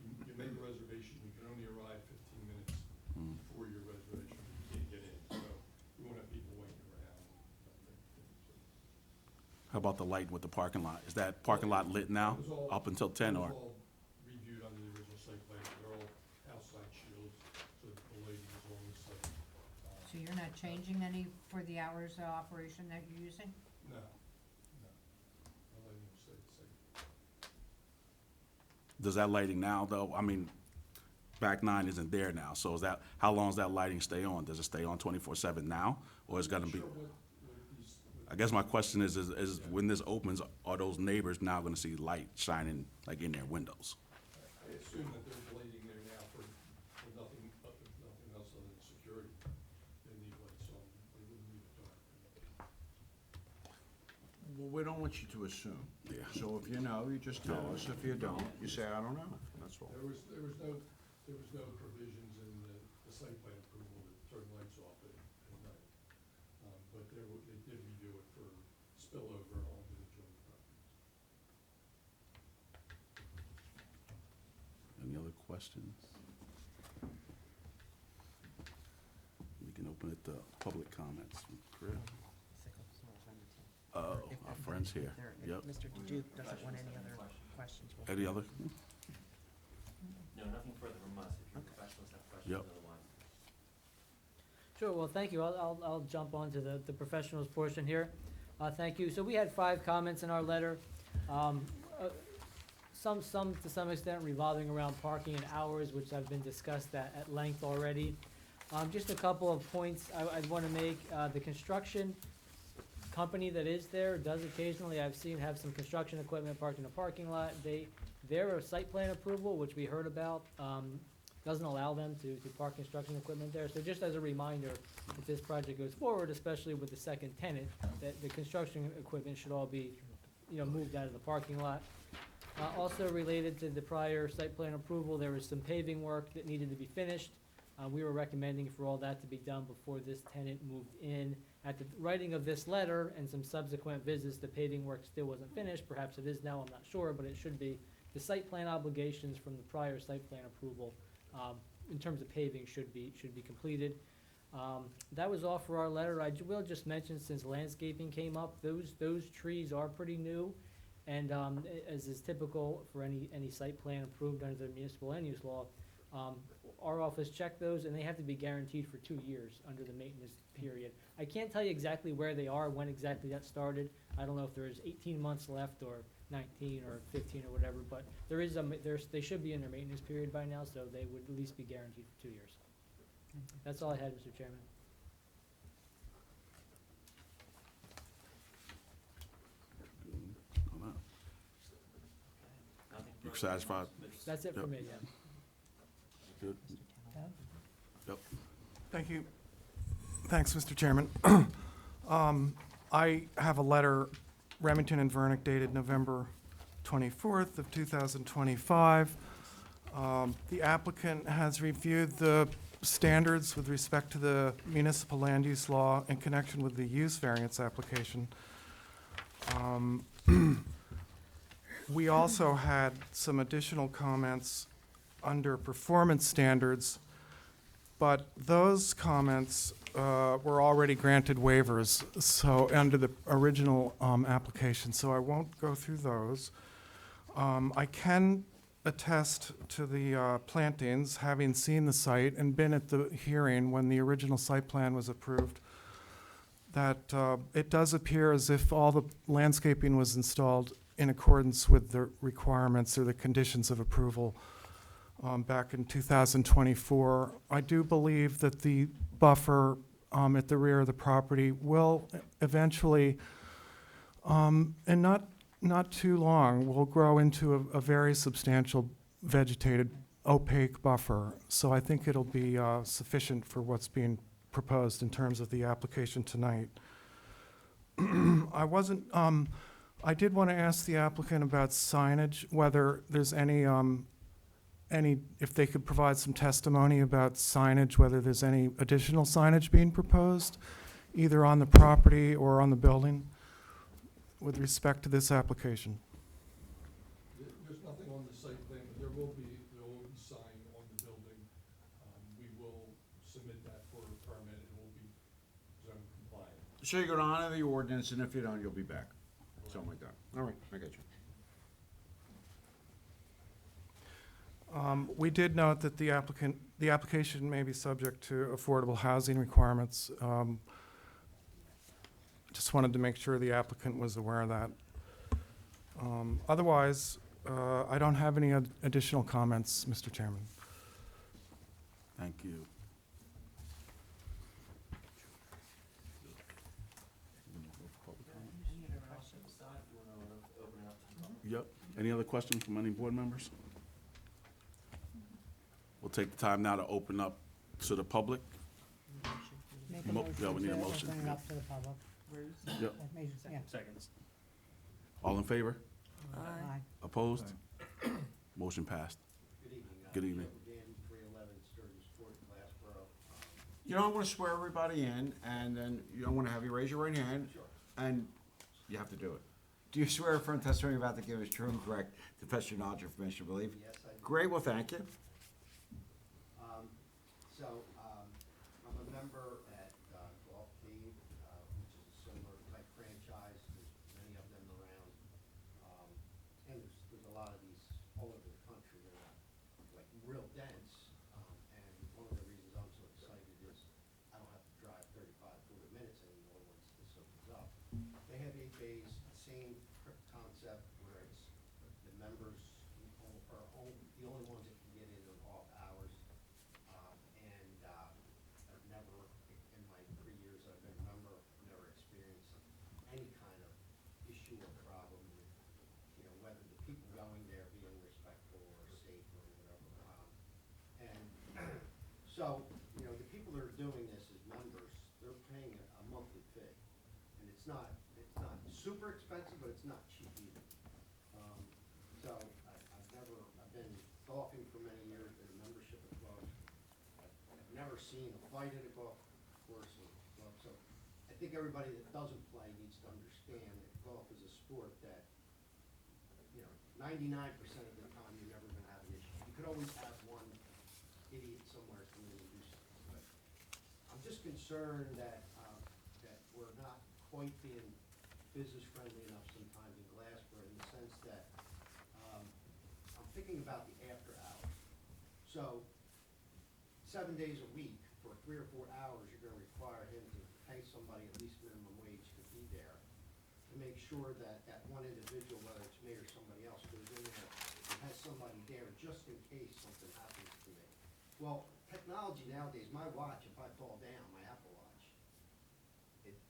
you make a reservation, you can only arrive 15 minutes before your reservation, you can't get in, so we won't have people waiting around. How about the light with the parking lot? Is that parking lot lit now, It was all- up until 10 it or? was all reviewed under the original site plan, they're all outside shields, so that the lighting is on the site. So you're not changing any for the hours of operation that you're using? No, the lighting will stay the same. Does that lighting now, though, back 9 isn't there now, so how long does that lighting stay on? Does it stay on 24/7 now, or is it gonna be? Sure, what these I guess my question is when this opens, are those neighbors now gonna see light shining like in their windows? I assume that there's lighting there now for nothing else other than security. They need lights on, they wouldn't leave it dark. Well, we don't want you to assume. Yeah. So if you know, you just tell us. If you don't, you say, I don't know. That's all. There was no provisions in the site plan approval to turn lights off at night. But they did redo it for spillover onto the joint properties. Any other questions? We can open it to public comments. Chris? Oh, our friends here. Yep. Mr. Duke doesn't want any other questions. Any other? No, nothing further from us. If your professionals have questions Yep. otherwise. Sure, well, thank you. I'll jump on to the professionals portion here. Thank you. So we had 5 comments in our letter. Some to some extent revolving around parking and hours, which have been discussed at length already. Just a couple of points I'd want to make. The construction company that is there does occasionally, I've seen, have some construction equipment parked in a parking lot. Their site plan approval, which we heard about, doesn't allow them to park construction equipment there. So just as a reminder, if this project goes forward, especially with the second tenant, that the construction equipment should all be, moved out of the parking lot. Also related to the prior site plan approval, there was some paving work that needed to be finished. We were recommending for all that to be done before this tenant moved in. At the writing of this letter and some subsequent visits, the paving work still wasn't finished. Perhaps it is now, I'm not sure, but it should be. The site plan obligations from the prior site plan approval, in terms of paving, should be completed. That was all for our letter. I will just mention, since landscaping came up, those trees are pretty new. And as is typical for any site plan approved under the municipal land use law, our office checked those, and they have to be guaranteed for 2 years under the maintenance period. I can't tell you exactly where they are, when exactly that started. I don't know if there's 18 months left, or 19, or 15, or whatever, but they should be in their maintenance period by now, so they would at least be guaranteed for 2 years. That's all I had, Mr. Chairman. Nothing You further. satisfied? That's it for Yep. me, yeah. Good. Yep. Thank you. Thanks, Mr. Chairman. I have a letter, Remington and Vernick, dated November 24th of 2025. The applicant has reviewed the standards with respect to the municipal land use law in connection with the use variance application. We also had some additional comments under performance standards, but those comments were already granted waivers, so under the original application, so I won't go through those. I can attest to the plantings, having seen the site and been at the hearing when the original site plan was approved, that it does appear as if all the landscaping was installed in accordance with the requirements or the conditions of approval back in 2024. I do believe that the buffer at the rear of the property will eventually, and not too long, will grow into a very substantial vegetated opaque buffer. So I think it'll be sufficient for what's being proposed in terms of the application tonight. I did want to ask the applicant about signage, whether there's any, if they could provide some testimony about signage, whether there's any additional signage being proposed, either on the property or on the building, with respect to this application. There's nothing on the site plan, but there will be sign on the building. We will submit that for a permit, it will be zone compliant. So you're gonna honor the ordinance, and if you don't, you'll be back. Something like that. All right, I got you. We did note that the application may be subject to affordable housing requirements. Just wanted to make sure the applicant was aware of that. Otherwise, I don't have any additional comments, Mr. Chairman. Thank you. Yep. Any other questions from any board members? We'll take the time now to open up to the public. Make a Mo- motion yeah, we need a to motion. open it up to the public. Yep. Yeah. Seconds. All in favor? Aye. Opposed? Motion passed. Good evening. You know, I want to swear everybody in, and then I want to have you raise your right hand, and you have to do it. Do you swear affirm testimony you're about to give is true and correct, to the best of your knowledge or information you believe? Yes, I do. Great, well, thank you. I'm a member at Golf Cave, which is a similar type franchise. There's many of them around. And there's a lot of these all over the country. They're not like real dense. And one of the reasons I'm so excited is I don't have to drive 35, 40 minutes anymore once this opens up. They have 8 bays, same concept where it's the members are the only ones that can get in on off hours. I've never, in my 3 years I've been a member, never experienced any kind of issue or problem with, you know, whether the people going there being respectful or safe or whatever. So, you know, the people that are doing this as members, they're paying a monthly fee. And it's not super expensive, but it's not cheap either. I've been golfing for many years, been a membership of clubs. I've never seen a fight at a golf course or club, so I think everybody that doesn't play needs to understand that golf is a sport that, you know, 99% of the time you're never gonna have an issue. You could always have one idiot somewhere come in and do something, but I'm just concerned that we're not quite being business friendly enough sometimes in Glassboro in the sense that, I'm thinking about the after hours. So, 7 days a week for 3 or 4 hours, you're gonna require him to pay somebody at least minimum wage to be there, to make sure that that one individual, whether it's me or somebody else, goes in there and has somebody there just in case something happens to me. Well, technology nowadays, my watch, if I fall down, my Apple Watch,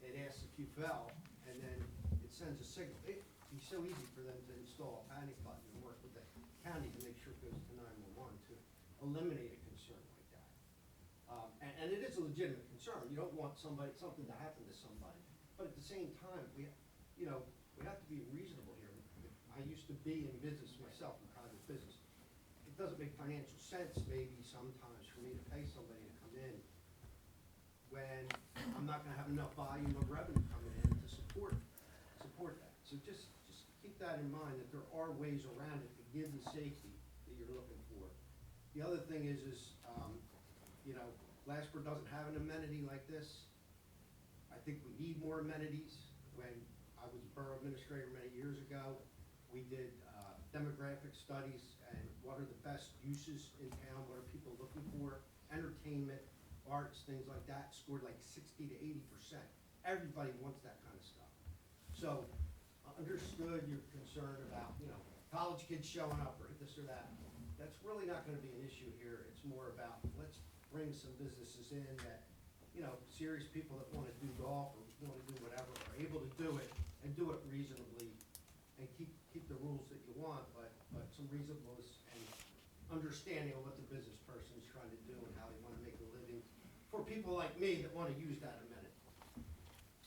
it asks if you fell, and then it sends a signal. It'd be so easy for them to install a panic button and work with the county to make sure it goes to 911 to eliminate a concern like that. And it is a legitimate concern. You don't want something to happen to somebody. But at the same time, we have to be reasonable here. I used to be in business myself, in private business. It doesn't make financial sense maybe sometimes for me to pay somebody to come in when I'm not gonna have enough volume of revenue coming in to support that. So just keep that in mind, that there are ways around it to give the safety that you're looking for. The other thing is, you know, Glassboro doesn't have an amenity like this. I think we need more amenities. When I was borough administrator many years ago, we did demographic studies and what are the best uses in town, what are people looking for, entertainment, arts, things like that, scored like 60 to 80%. Everybody wants that kind of stuff. So, understood your concern about, you know, college kids showing up or this or that. That's really not gonna be an issue here. It's more about, let's bring some businesses in that, you know, serious people that wanna do golf or wanna do whatever are able to do it and do it reasonably and keep the rules that you want, but some reasonableness and understanding of what the business person is trying to do and how they wanna make a living for people like me that wanna use that amenity.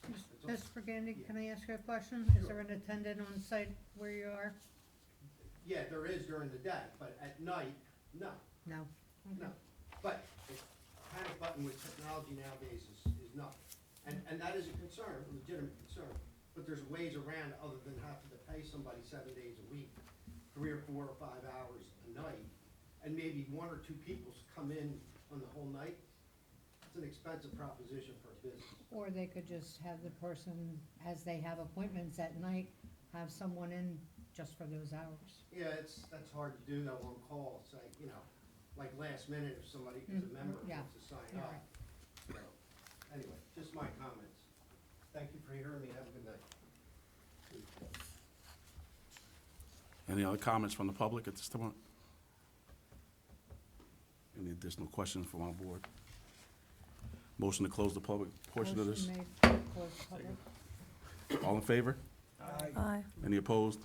That's all. Mr. Gandy, can I ask you a question? Is there an attendant on site where you are? Yeah, there is during the day, but at night, no, No? no. But the panic button with technology nowadays is nothing. And that is a concern, a legitimate concern. But there's ways around it other than having to pay somebody 7 days a week, 3 or 4 or 5 hours a night, and maybe 1 or 2 people come in on the whole night. It's an expensive proposition for a business. Or they could just have the person, as they have appointments at night, have someone in just for those hours. Yeah, that's hard to do though on call, it's like, you know, like last minute if somebody is a member yeah, wants to sign you're up. right. So, anyway, just my comments. Thank you for hearing me, have a good night. Any other comments from the public at this time? Any additional questions from our board? Motion to close the public portion of this. Motion made to close public. All in favor? Aye. Any opposed?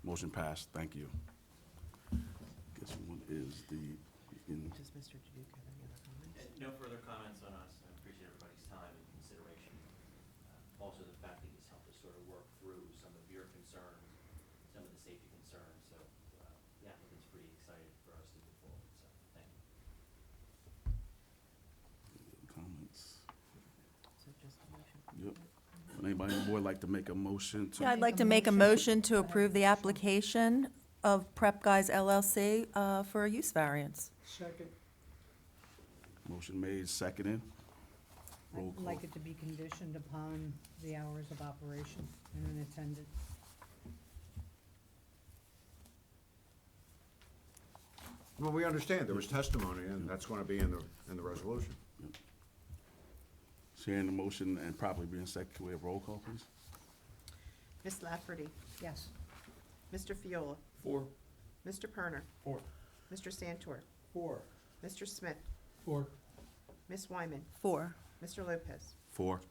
Motion passed, thank you. Guess one is the, Does Mr. Duke have any other comments? No further comments on us. I appreciate everybody's time and consideration. Also, the fact that he's helped us sort of work through some of your concerns, some of the safety concerns. So the applicant's pretty excited for us to move forward. So thank you. comments. So just a motion. Yep. Would anybody on the board like to make a motion to? Yeah, I'd like to make a motion to approve the application of Prep Guys LLC for a use variance. Second. Motion made, seconded. Roll I'd call. like it to be conditioned upon the hours of operation and an attendant. Well, we understand, there was testimony, and that's gonna be in the resolution. Hearing the motion and properly being seconded, can we have roll call, please? Ms. Lafferty? Yes. Mr. Fiola? 4. Mr. Perner? 4. Mr. Santor? 4. Mr. Smith? 4. Ms. Wyman? 4. Mr. Lopez? 4.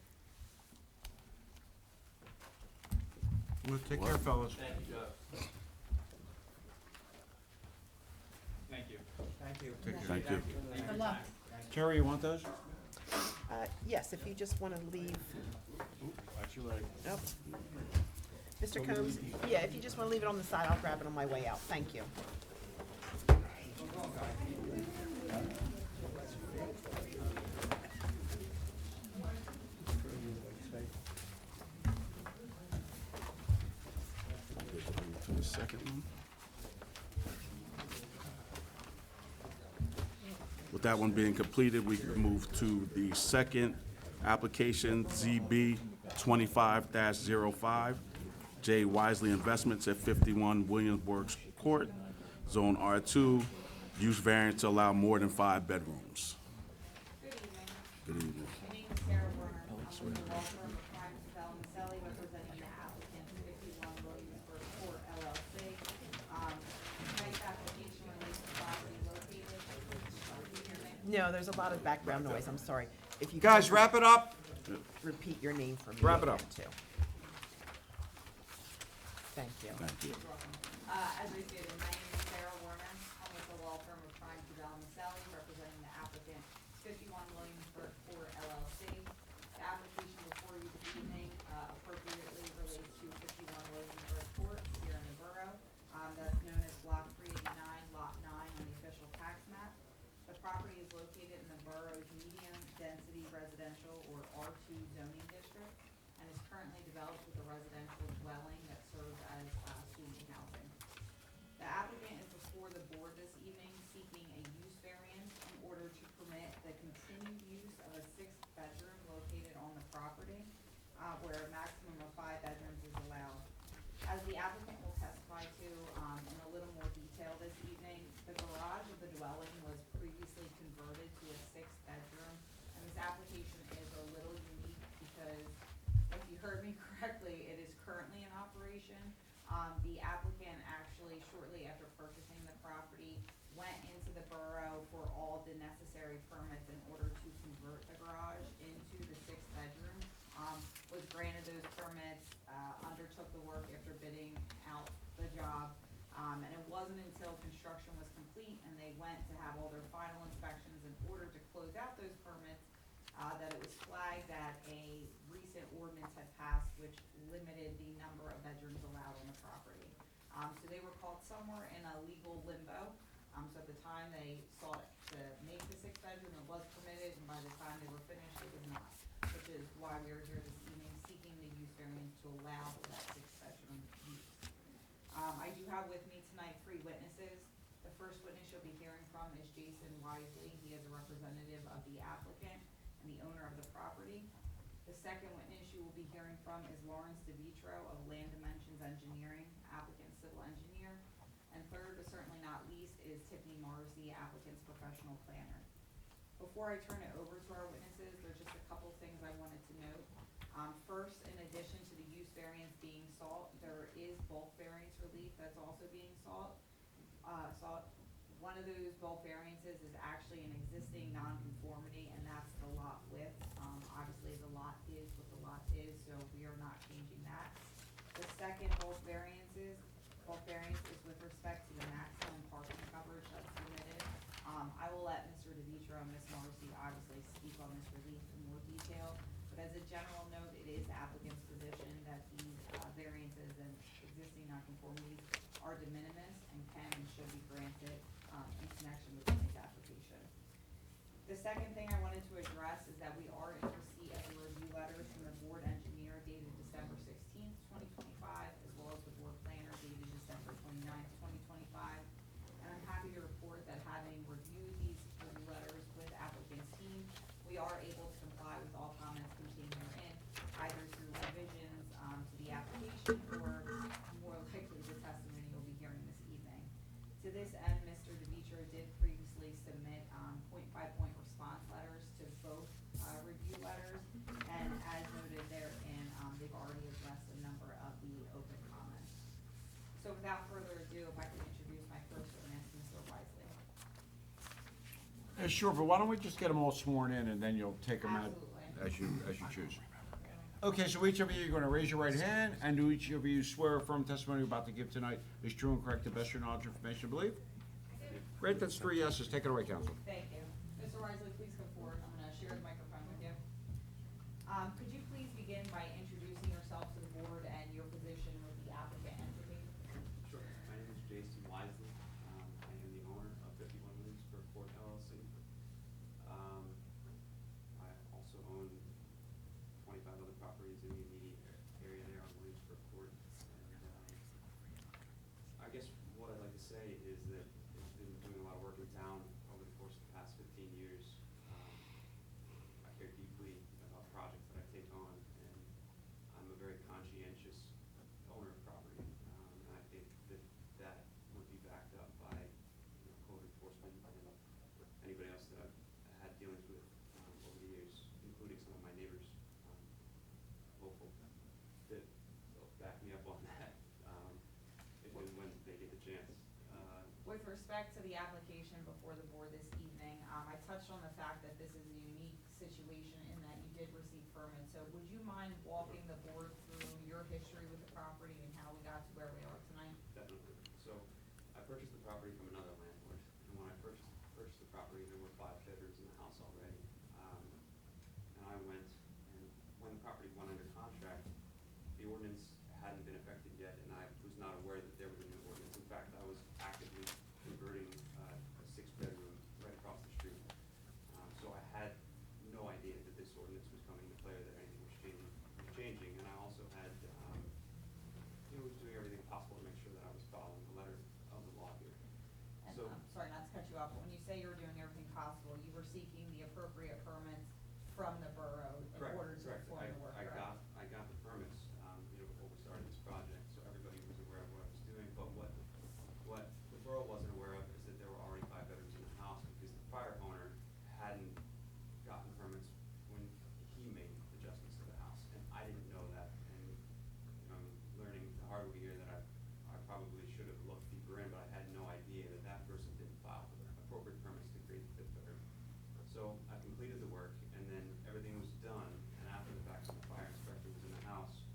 Well, take care, fellas. Thank you, Joe. Thank you. Thank you. Thank you. Good luck. Terry, you want those? Yes, if you just want to leave. Actually, Nope. Mr. Combs, yeah, if you just want to leave it on the side, I'll grab it on my way out. Thank you. To the second one. With that one being completed, we can move to the second application, ZB 25-05, J. Wisely Investments at 51 Williamsburg Court, Zone R2, use variance to allow more than 5 bedrooms. Good evening. My name is Sarah Werner. I'm with the law firm of Prime Patel and Maselli, representing the applicant 51 Williamsburg Court LLC. Tonight's application relates to property located. No, there's a lot of background noise. I'm sorry. If you guys, wrap it up. Repeat your name for me. Wrap it up. again, too. Thank you. Thank you. As I stated, my name is Sarah Werner. I'm with the law firm of Prime Patel and Maselli, representing the applicant 51 Williamsburg Court LLC. The application before you this evening appropriately relates to 51 Williamsburg Court here in the borough. That's known as Block 389, Lot 9 on the official tax map. The property is located in the borough's medium-density residential, or R2 zoning district, and is currently developed with a residential dwelling that serves as student housing. The applicant is before the board this evening seeking a use variance in order to permit the continued use of a 6th bedroom located on the property, where a maximum of 5 bedrooms is allowed. As the applicant will testify to in a little more detail this evening, the garage of the dwelling was previously converted to a 6th bedroom, and this application is a little unique because, if you heard me correctly, it is currently in operation. The applicant actually, shortly after purchasing the property, went into the borough for all the necessary permits in order to convert the garage into the 6th bedroom. Was granted those permits, undertook the work after bidding out the job, and it wasn't until construction was complete and they went to have all their final inspections in order to close out those permits, that it was flagged that a recent ordinance had passed which limited the number of bedrooms allowed on the property. So they were caught somewhere in a legal limbo. So at the time they sought to make the 6th bedroom, it was permitted, and by the time they were finished, it was not, which is why we are here this evening seeking the use variance to allow for that 6th bedroom use. I do have with me tonight 3 witnesses. The first witness you'll be hearing from is Jason Wisely. He is a representative of the applicant and the owner of the property. The second witness you will be hearing from is Lawrence DeVitro of Land Dimensions Engineering, applicant civil engineer. And third, but certainly not least, is Tiffany Morrissey, applicant's professional planner. Before I turn it over to our witnesses, there's just a couple things I wanted to note. First, in addition to the use variance being sought, there is bulk variance relief that's also being sought. One of those bulk variances is actually an existing nonconformity, and that's the lot width. Obviously, the lot is what the lot is, so we are not changing that. The second bulk variance bulk variance is with respect to the maximum parking coverage that's submitted. I will let Mr. DeVitro and Ms. Morrissey obviously speak on this relief in more detail, but as a general note, it is the applicant's position that these variances and existing nonconformities are de minimis and can and should be granted in connection with tonight's application. The second thing I wanted to address is that we are in receipt of the review letters from the board engineer dated December 16th, 2025, as well as the board planner dated December 29th, 2025. And I'm happy to report that having reviewed these review letters with applicant's team, we are able to comply with all comments contained therein, either through revisions to the application or more likely the testimony you'll be hearing this evening. To this end, Mr. DeVitro did previously submit point-by-point response letters to both review letters, and as noted therein, they've already addressed a number of the open comments. So without further ado, if I can introduce my first witness, Mr. Wisely. Sure, but why don't we just get them all sworn in, and then you'll take them out Absolutely. as you choose. Okay, so each of you, you're gonna raise your right hand, and do each of you swear or affirm testimony you're about to give tonight is true and correct to the best of your knowledge and information you believe? Great, that's 3 yeses. Take it away, counsel. Thank you. Mr. Wisely, please come forward. I'm gonna share the microphone with you. Could you please begin by introducing yourself to the board and your position with the applicant entity? Sure. My name is Jason Wisely. I am the owner of 51 Williamsburg Court LLC. I also own 25 other properties in the immediate area there on Williamsburg Court. And I guess what I'd like to say is that I've been doing a lot of work in town over the course of the past 15 years. I care deeply about projects that I take on, and I'm a very conscientious owner of property. And I think that that would be backed up by code enforcement and anybody else that I've had dealings with over the years, including some of my neighbors, local, that will back me up on that if and when they get the chance. With respect to the application before the board this evening, I touched on the fact that this is a unique situation in that you did receive permits. So would you mind walking the board through your history with the property and how we got to where we are tonight? Definitely. So I purchased the property from another landlord, and when I purchased the property, there were 5 bedrooms in the house already. And I went, and when the property went under contract, the ordinance hadn't been effective yet, and I was not aware that there was a new ordinance. In fact, I was actively converting a 6-bedroom right across the street. So I had no idea that this ordinance was coming into play, or that anything was changing. And I also had, was doing everything possible to make sure that I was following the letter of the law here. And So, I'm sorry not to cut you off, but when you say you were doing everything possible, you were seeking the appropriate permits from the borough in correct, order to correct. perform the work, I correct? got the permits, before we started this project, so everybody was aware of what I was doing. But what the borough wasn't aware of is that there were already 5 bedrooms in the house, because the prior owner hadn't gotten permits when he made adjustments to the house. And I didn't know that, and, I'm learning the hard way here that I probably should have looked deeper in, but I had no idea that that person didn't file for the appropriate permits to create the 5th bedroom. So I completed the work, and then everything was done, and after the fact, when the fire inspector was in the house,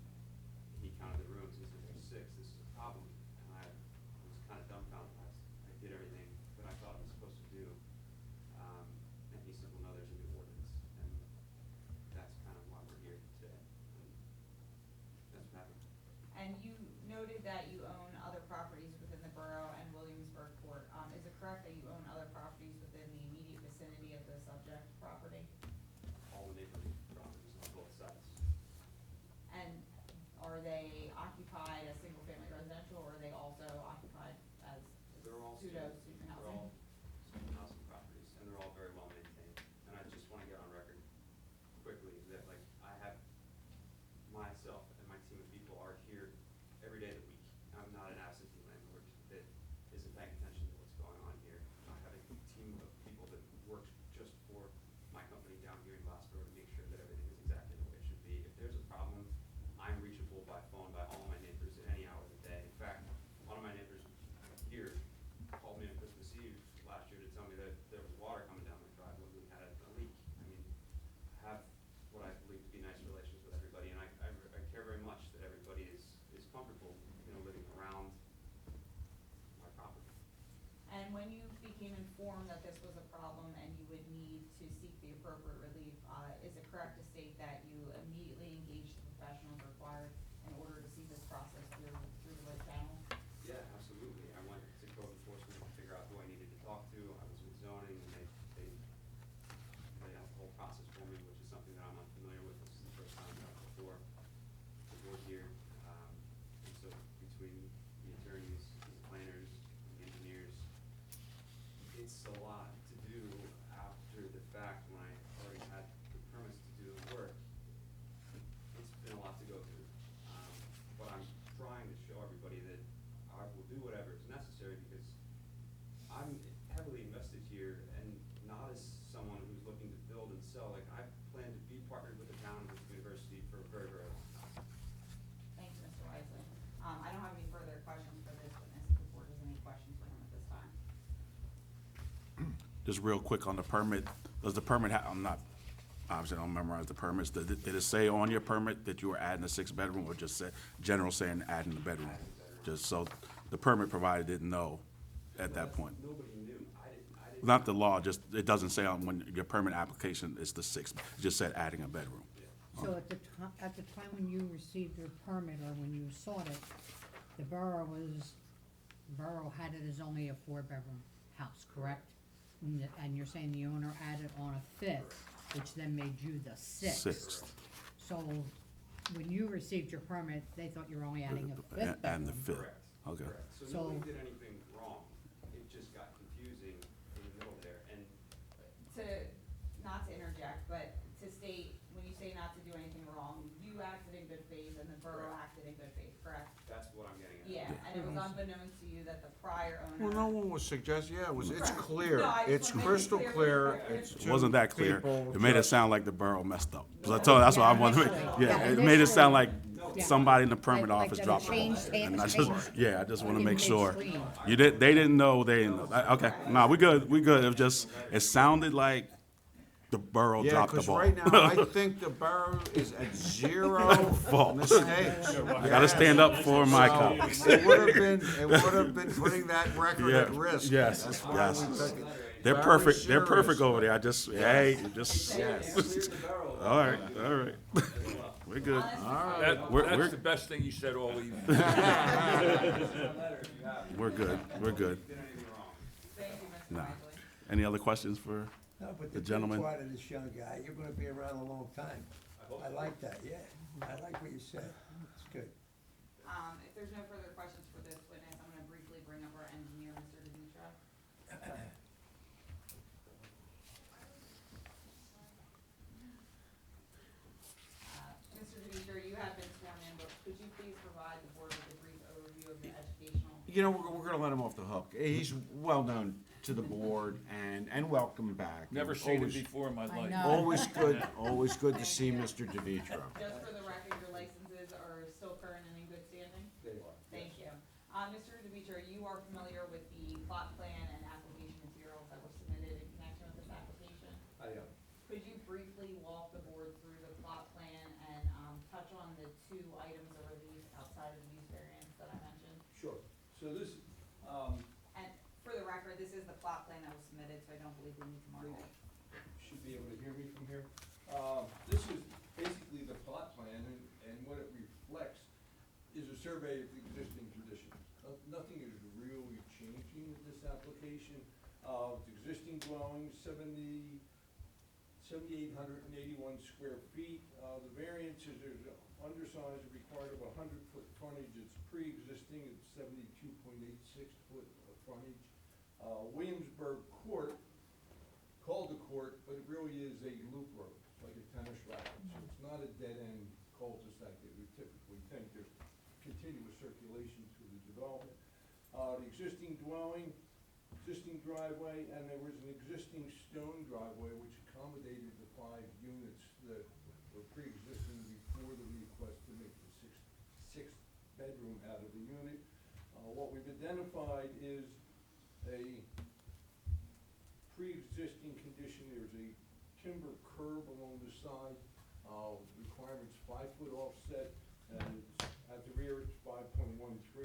he counted the rooms, and said, there's 6, this is a problem. And I was kind of dumbfounded. I did everything that I thought I was supposed to do. And he said, well, no, there's a new ordinance. And that's kind of why we're here today. And that's what happened. And you noted that you own other properties within the borough and Williamsburg Court. Is it correct that you own other properties within the immediate vicinity of the subject property? All the neighboring properties on both sides. And are they occupied as single-family residential, or are they also occupied as They're all student They're housing? all student housing properties, and they're all very well maintained. And I just want to get on record quickly that, like, I have myself and my team of people are here every day of the week. I'm not an absentee landlord that isn't paying attention to what's going on here. I have a team of people that works just for my company down here in Glassboro to make sure that everything is exactly the way it should be. If there's a problem, I'm reachable by phone by all my neighbors at any hour of the day. In fact, one of my neighbors here called me became informed that this was a problem and you would need to seek the appropriate relief, is it correct to state that you immediately engaged the professionals required in order to see this process through the right channels? Yeah, absolutely. I went to code enforcement to figure out who I needed to talk to. I was with zoning, and they laid out the whole process for me, which is something that I'm unfamiliar with. This is the first time I've done it before. The board here, and so between the attorneys, the planners, the engineers, it's a lot to do after the fact when I already had the permits to do the work. It's been a lot to go through. But I'm trying to show everybody that I will do whatever is necessary because I'm heavily invested here and not as someone who's looking to build and sell. Like, I plan to be partnered with the town and with the university for a very, very long time. Thank you, Mr. Wisely. I don't have any further questions for this witness. If the board has any questions for him at this time. Just real quick on the permit, does the permit I'm not, obviously I don't memorize the permits. Did it say on your permit that you were adding a 6-bedroom or just said, general saying adding the bedroom? Just so the permit provider didn't know at that point. Nobody knew. I didn't. Not the law, just, it doesn't say on when your permit application is the 6, it just said adding a bedroom. So at the time when you received your permit or when you sought it, the borough had it as only a 4-bedroom house, correct? And you're saying the owner added on a 5th, which then made you the 6th. Sixth. So when you received your permit, they thought you were only adding a 5th And the bedroom. 5th, okay. Correct. So So- nobody did anything wrong. It just got confusing in the middle there. And Not to interject, but to state, when you say not to do anything wrong, you acted in good faith and the borough acted in good faith, correct? that's what I'm getting at. Yeah, and it was unbeknownst to you that the prior owner. Well, no one was suggesting, yeah, it's clear. No, I just It's wanna make it crystal clear for clear. the record. It's It wasn't that clear. people It made it just- sound like the borough messed up. So I told, that's what I Yeah, wanted to make, initially. yeah, Yeah, it made it sound like Yeah. somebody in the permit Like office that it dropped the ball. changed hands, And I just, changed. yeah, I just wanna It make made sure. clean. They didn't know, they didn't know. Okay, nah, we good. It was just, it sounded like the borough Yeah, dropped the because ball. right now, I think the borough is at 0 Fault. mistakes. I gotta stand up for my So, colleagues. It would have been putting that record Yeah, at risk. yes, That's why yes. we took it They're very perfect, they're perfect serious. over there. I just, hey, just, Yes. all right. We're good. That's the best thing you said all evening. We're good, we're good. Thank you, Mr. Nah. Wisely. Any other questions for No, but the the gentleman? good part of this young guy, you're gonna be around a long time. I like that, yeah. I like what you said. It's good. If there's no further questions for this witness, I'm gonna briefly bring up our engineer, Mr. Demutra. Mr. Demutra, you have been sworn in, but could you please provide the board with a brief overview of the educational? You know, we're gonna let him off the hook. He's well-known to the board and welcome back. Never seen it Always- before in my I life. know. Always good to see Mr. DeVitro. Just for the record, your licenses are still current and in good standing? They are. Thank you. Mr. DeVitro, you are familiar with the plot plan and application materials that were submitted in connection with this application? I am. Could you briefly walk the board through the plot plan and, touch on the 2 items of relief outside of the use variance that I mentioned? Sure. So this, And for the record, this is the plot plan that was submitted, so I don't believe we need to mark it. should be able to hear me from here. This is basically the plot plan, and what it reflects is a survey of the existing conditions. Nothing is really changing with this application. The existing dwelling, 7,881 square feet. The variances, there's undersize required of 100-foot frontage. It's pre-existing, it's 72.86 foot of frontage. Williamsburg Court, called a court, but it really is a loop road, like a tennis racket. So it's not a dead-end cul-de-sac that we typically think. There's continuous circulation through the development. The existing dwelling, existing driveway, and there was an existing stone driveway which accommodated the 5 units that were pre-existing before the request to make the sixth bedroom out of the unit. What we've identified is a pre-existing condition. There's a timber curb along the side, requirements 5-foot offset, and at the rear it's 5.13,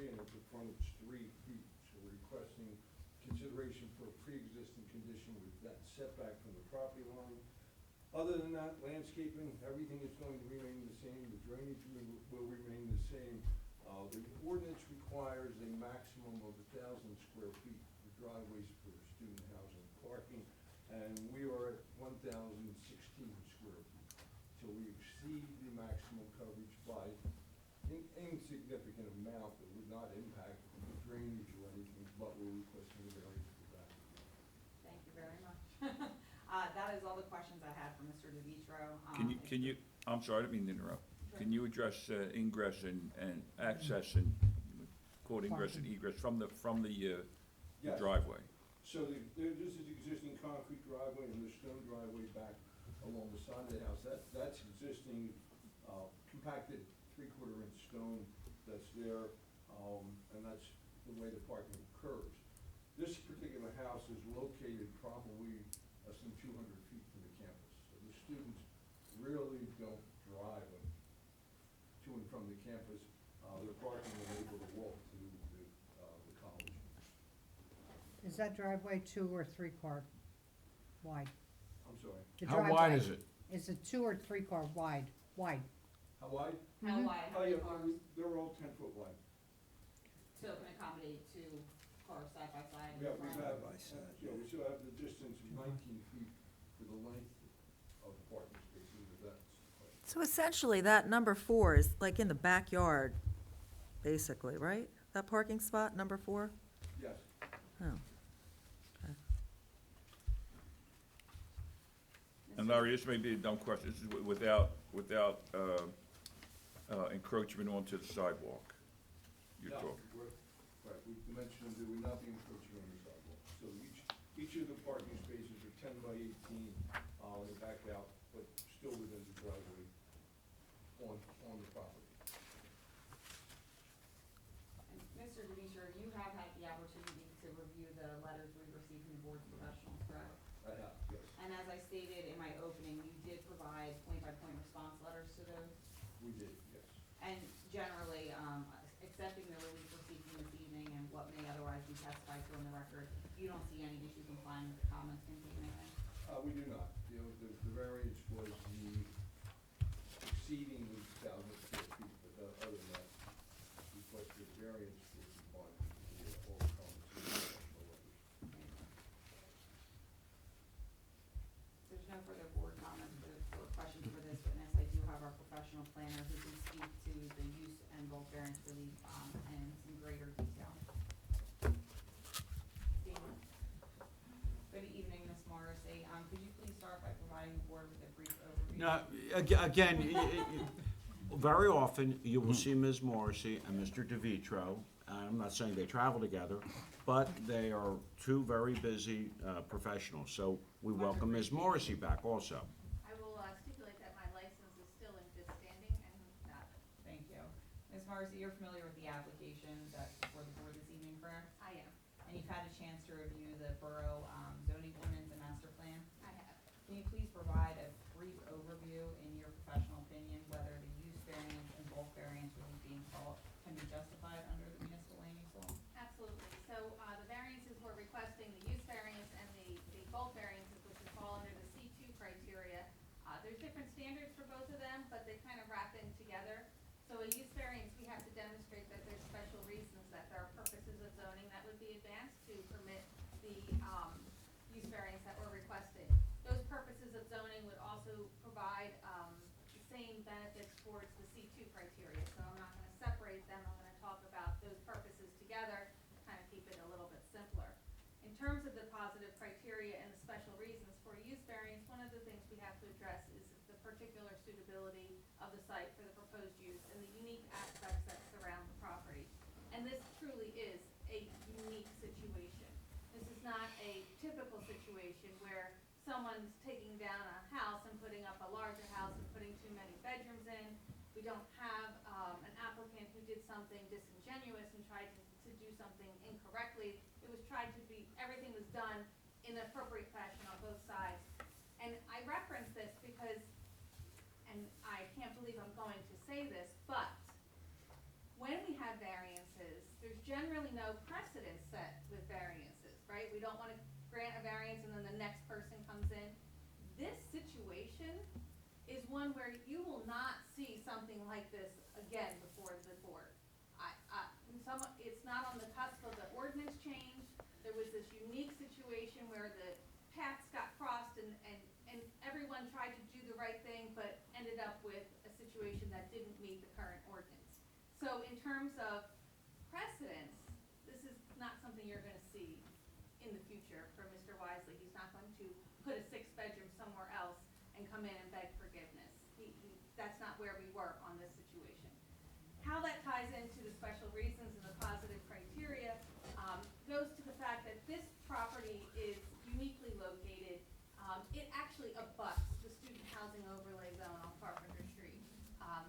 and at the front it's 3 feet. So we're requesting consideration for a pre-existing condition with that setback from the property line. Other than that, landscaping, everything is going to remain the same, the drainage will remain the same. The ordinance requires a maximum of 1,000 square feet for driveways for student housing and parking, and we are at 1,016 square feet. So we exceed the maximum coverage by an insignificant amount that would not impact the drainage or anything, but we're requesting a variance for that. Thank you very much. That is all the questions I had for Mr. DeVitro. Can you, I'm sorry, I didn't mean to interrupt. Can you address ingress and access and, quote, ingress and egress from the Yes. driveway? So this is existing concrete driveway and the stone driveway back along the side of the house. That's existing compacted 3/4 inch stone that's there, and that's the way the parking occurs. This particular house is located probably less than 200 feet from the campus. So the students really don't drive to and from the campus. They're parking and able to walk to the college. Is that driveway 2 or 3 car wide? I'm sorry. The How wide driveway, is it? Is it 2 or 3 car wide? Wide. How wide? How Mhm. wide, how Oh, many yeah, cars? they're all 10-foot wide. So it can accommodate 2 cars side by side in Yeah, we front? have, we still have the distance of 19 feet for the length of the parking spaces, if that's. So essentially, that number 4 is like in the backyard, basically, right? That parking spot, number 4? Yes. Oh. And Larry, this may be a dumb question, this is without encroachment onto the sidewalk you're No, talking. right, we mentioned there would not be encroachment on the sidewalk. So each of the parking spaces are 10 by 18, they back out, but still within the driveway on the property. And Mr. DeVitro, you have had the opportunity to review the letters we received from the board's professionals, correct? I have, yes. And as I stated in my opening, you did provide point-by-point response letters to those. We did, yes. And generally, accepting the relief received from this evening and what may otherwise be testified to on the record, you don't see any issue complying with the comments contained in it? We do not. You know, the variance was the exceeding the 1,000 square feet, but other than that, requested variance for compliance with all the comments in the professional letters. There's no further board comments or questions for this witness. I do have our professional planner who can speak to the use and bulk variance relief in some greater detail. Good evening, Ms. Morrissey. Could you please start by providing the board with a brief overview? Now, again, very often, you will see Ms. Morrissey and Mr. DeVitro. I'm not saying they travel together, but they are two very busy professionals. So we welcome Ms. Morrissey back also. I will stipulate that my license is still in good standing and not. Thank you. Ms. Morrissey, you're familiar with the application that's before the board this evening, correct? I am. And you've had a chance to review the borough zoning ordinance and master plan? I have. Can you please provide a brief overview, in your professional opinion, whether the use variance and bulk variance really being sought can be justified under the municipal land use law? Absolutely. So, the variances we're requesting, the use variance and the bulk variances, which would fall under the C2 criteria. There's different standards for both of them, but they kind of wrap in together. So a use variance, we have to demonstrate that there's special reasons, that there are purposes of zoning that would be advanced to permit the, use variance that we're requesting. Those purposes of zoning would also provide, the same benefits towards the C2 criteria. So I'm not gonna separate them. I'm gonna talk about those purposes together, kind of keep it a little bit simpler. In terms of the positive criteria and the special reasons for a use variance, one of the things we have to address is the particular suitability of the site for the proposed use and the unique aspects that surround the property. And this truly is a unique situation. This is not a typical situation where someone's taking down a house and putting up a larger house and putting too many bedrooms in. We don't have an applicant who did something disingenuous and tried to do something incorrectly. It was tried to be, everything was done in an appropriate fashion on both sides. And I reference this because, and I can't believe I'm going to say this, but when we have variances, there's generally no precedent set with variances, right? we don't wanna grant a variance and then the next person comes in. This situation is one where you will not see something like this again before the board. It's not on the cusp of the ordinance change. There was this unique situation where the paths got crossed and everyone tried to do the right thing, but ended up with a situation that didn't meet the current ordinance. So in terms of precedence, this is not something you're gonna see in the future for Mr. Wisely. He's not going to put a 6-bedroom somewhere else and come in and beg forgiveness. That's not where we were on this situation. How that ties into the special reasons and the positive criteria goes to the fact that this property is uniquely located. It actually abuts the student housing overlay zone on Carpenter Street.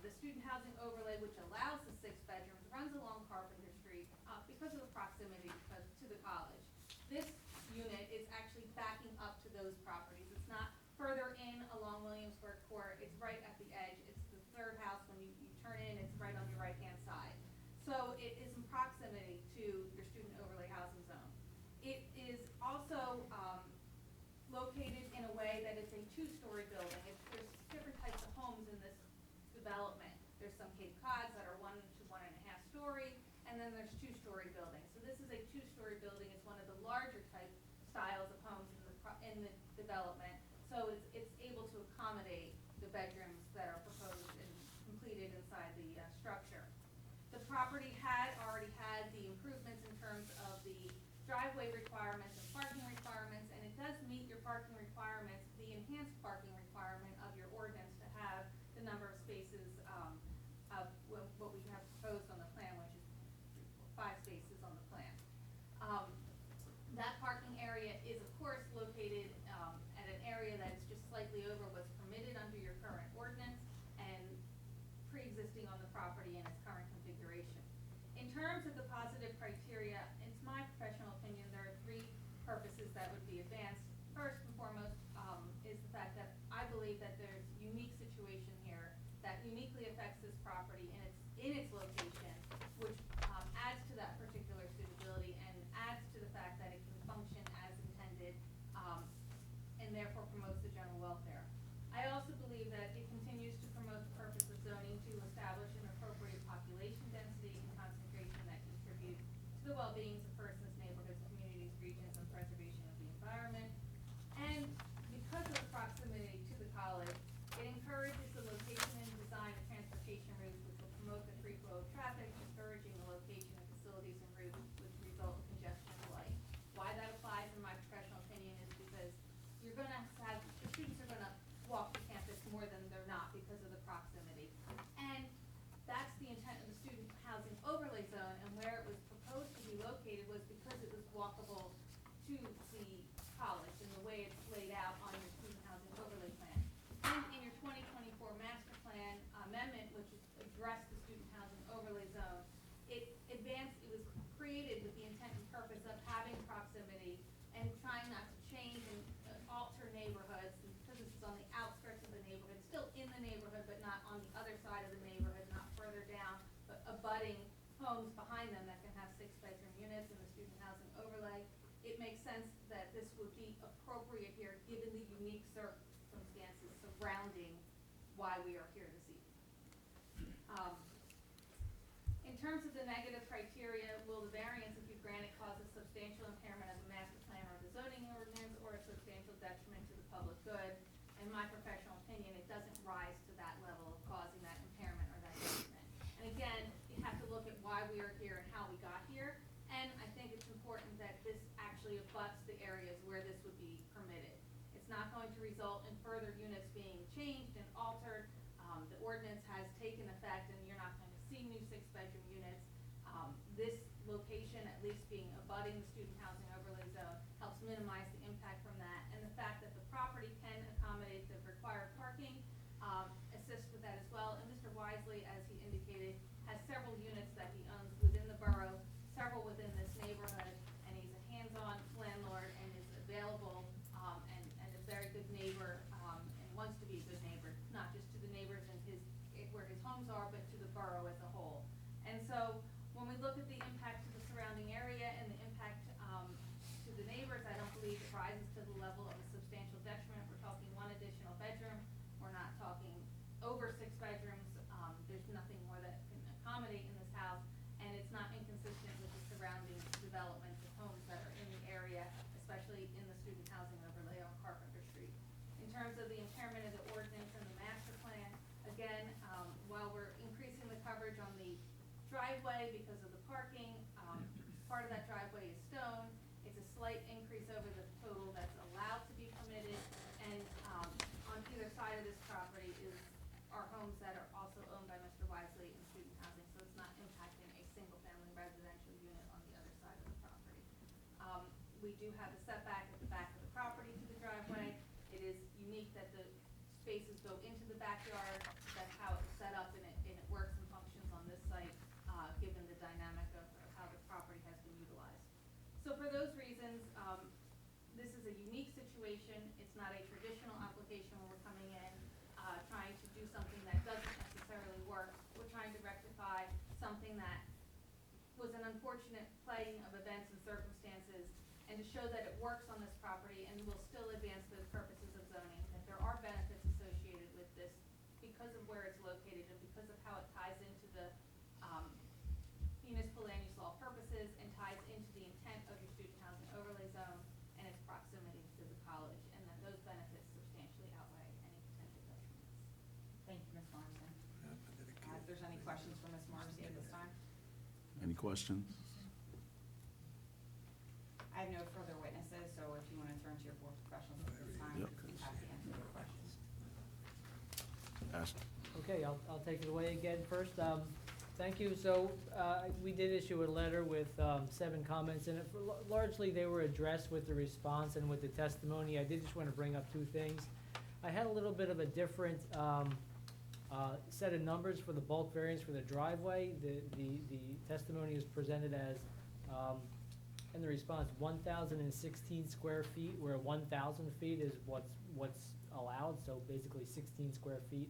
The student housing overlay, which allows the 6 bedrooms, runs along Carpenter Street because of the proximity to the college. This unit is actually backing up to those properties. It's not further in along Williamsburg Court. It's right at the edge. It's the third house when you turn in. It's right on your right-hand side. So it is in proximity to your student overlay housing zone. It is also located in a way that it's a 2-story building. There's different types of homes in this development. There's some Cape Cods that are 1 to 1.5 story, and then there's 2-story buildings. So this is a 2-story building. It's one of the larger type styles of homes in the development. So it's able to accommodate the bedrooms that are proposed and completed inside the structure. The property already had the improvements in terms of the driveway requirements and parking requirements, and it does meet your parking requirements, the enhanced parking requirement of your ordinance to have the number of spaces of what we have proposed on the plan, which is 5 spaces on the plan. That parking area is, of course, located at an area that's just slightly over what's permitted under your current ordinance and pre-existing on the property in its current configuration. In terms of the positive criteria, it's my professional opinion there are 3 purposes that would be advanced. First and foremost is the fact that I believe that there's a unique situation here that uniquely affects this property in its location, which adds to that particular suitability and adds to the fact that it can function as intended and therefore promotes the general welfare. I also believe that it continues to promote the purpose of zoning to establish an appropriate population density and concentration that contribute to the well-being of persons, neighborhoods, communities, regions, and preservation of the environment. And because of the proximity to the college, it encourages the location and design of transportation routes which will promote the free flow of traffic, discouraging the location of facilities and routes which result in congestion and light. Why that applies, in my professional opinion, is because you're gonna have, the students are gonna walk the campus more than they're not because of the proximity. And that's the intent of the student housing overlay zone, and where it was proposed to be located was because it was walkable to the college and the way it's laid out on your student housing overlay plan. And in your 2024 master plan amendment, which addressed the student housing overlay zone, it was created with the intent and purpose of having proximity and trying not to change and alter neighborhoods, and because this is on the outskirts of the neighborhood, still in the neighborhood, but not on the other side of the neighborhood, not further down, but abutting homes behind them that can have 6-bedroom units in the student housing overlay. It makes sense that this would be appropriate here, given the unique circumstances surrounding why we are here this evening. In terms of the negative criteria, will the variance, if you grant it, cause a substantial impairment of the master plan or the zoning ordinance, or a substantial detriment to the public good? In my professional opinion, it doesn't rise to that level of causing that impairment or that detriment. And again, you have to look at why we are here and how we got here. And I think it's important that this actually abuts the areas where this would be permitted. It's not going to result in further units being changed and altered. The ordinance has taken effect, and you're not going to see new 6-bedroom units. This location, at least being abutting the student housing overlay zone, helps minimize the impact from that. And the fact that the property can accommodate the required parking assists with that as well. And Mr. Wisely, as he indicated, has several units that he owns within the borough, several within this neighborhood, and he's a hands-on landlord and is available and a very good neighbor and wants to be a good neighbor, not just to the neighbors in where his homes are, but to the borough as a whole. And so when we look at the impact to the surrounding area and the impact to the neighbors terms of the impairment of the ordinance and the master plan, again, while we're increasing the coverage on the driveway because of the parking, part of that driveway is stone. It's a slight increase over the total that's allowed to be permitted, and on either side of this property are homes that are also owned by Mr. Wisely in student housing, so it's not impacting a single-family residential unit on the other side of the property. We do have a setback at the back of the property to the driveway. It is unique that the spaces go into the backyard. That's how it's set up, and it works and functions on this site, given the dynamic of how the property has been utilized. So for those reasons, this is a unique situation. It's not a traditional application where we're coming in, trying to do something that doesn't necessarily work. We're trying to rectify something that was an unfortunate playing of events and circumstances, and to show that it works on this property and will still advance the purposes of zoning, that there are benefits associated with this because of where it's located and because of how it ties into the municipal land use law purposes and ties into the intent of your student housing overlay zone and its proximity to the college, and that those benefits substantially outweigh any potential detriments. Thank you, Ms. Morrison. If there's any questions for Ms. Morrissey at this time? Any questions? I have no further witnesses, so if you want to turn to your board professionals at this time, Yep. I'd be happy to answer your questions. Ask. Okay, I'll take it away again first. Thank you. So, we did issue a letter with 7 comments in it. Largely, they were addressed with the response and with the testimony. I did just want to bring up 2 things. I had a little bit of a different set of numbers for the bulk variance for the driveway. The testimony is presented as, in the response, 1,016 square feet, where 1,000 feet is what's allowed, so basically 16 square feet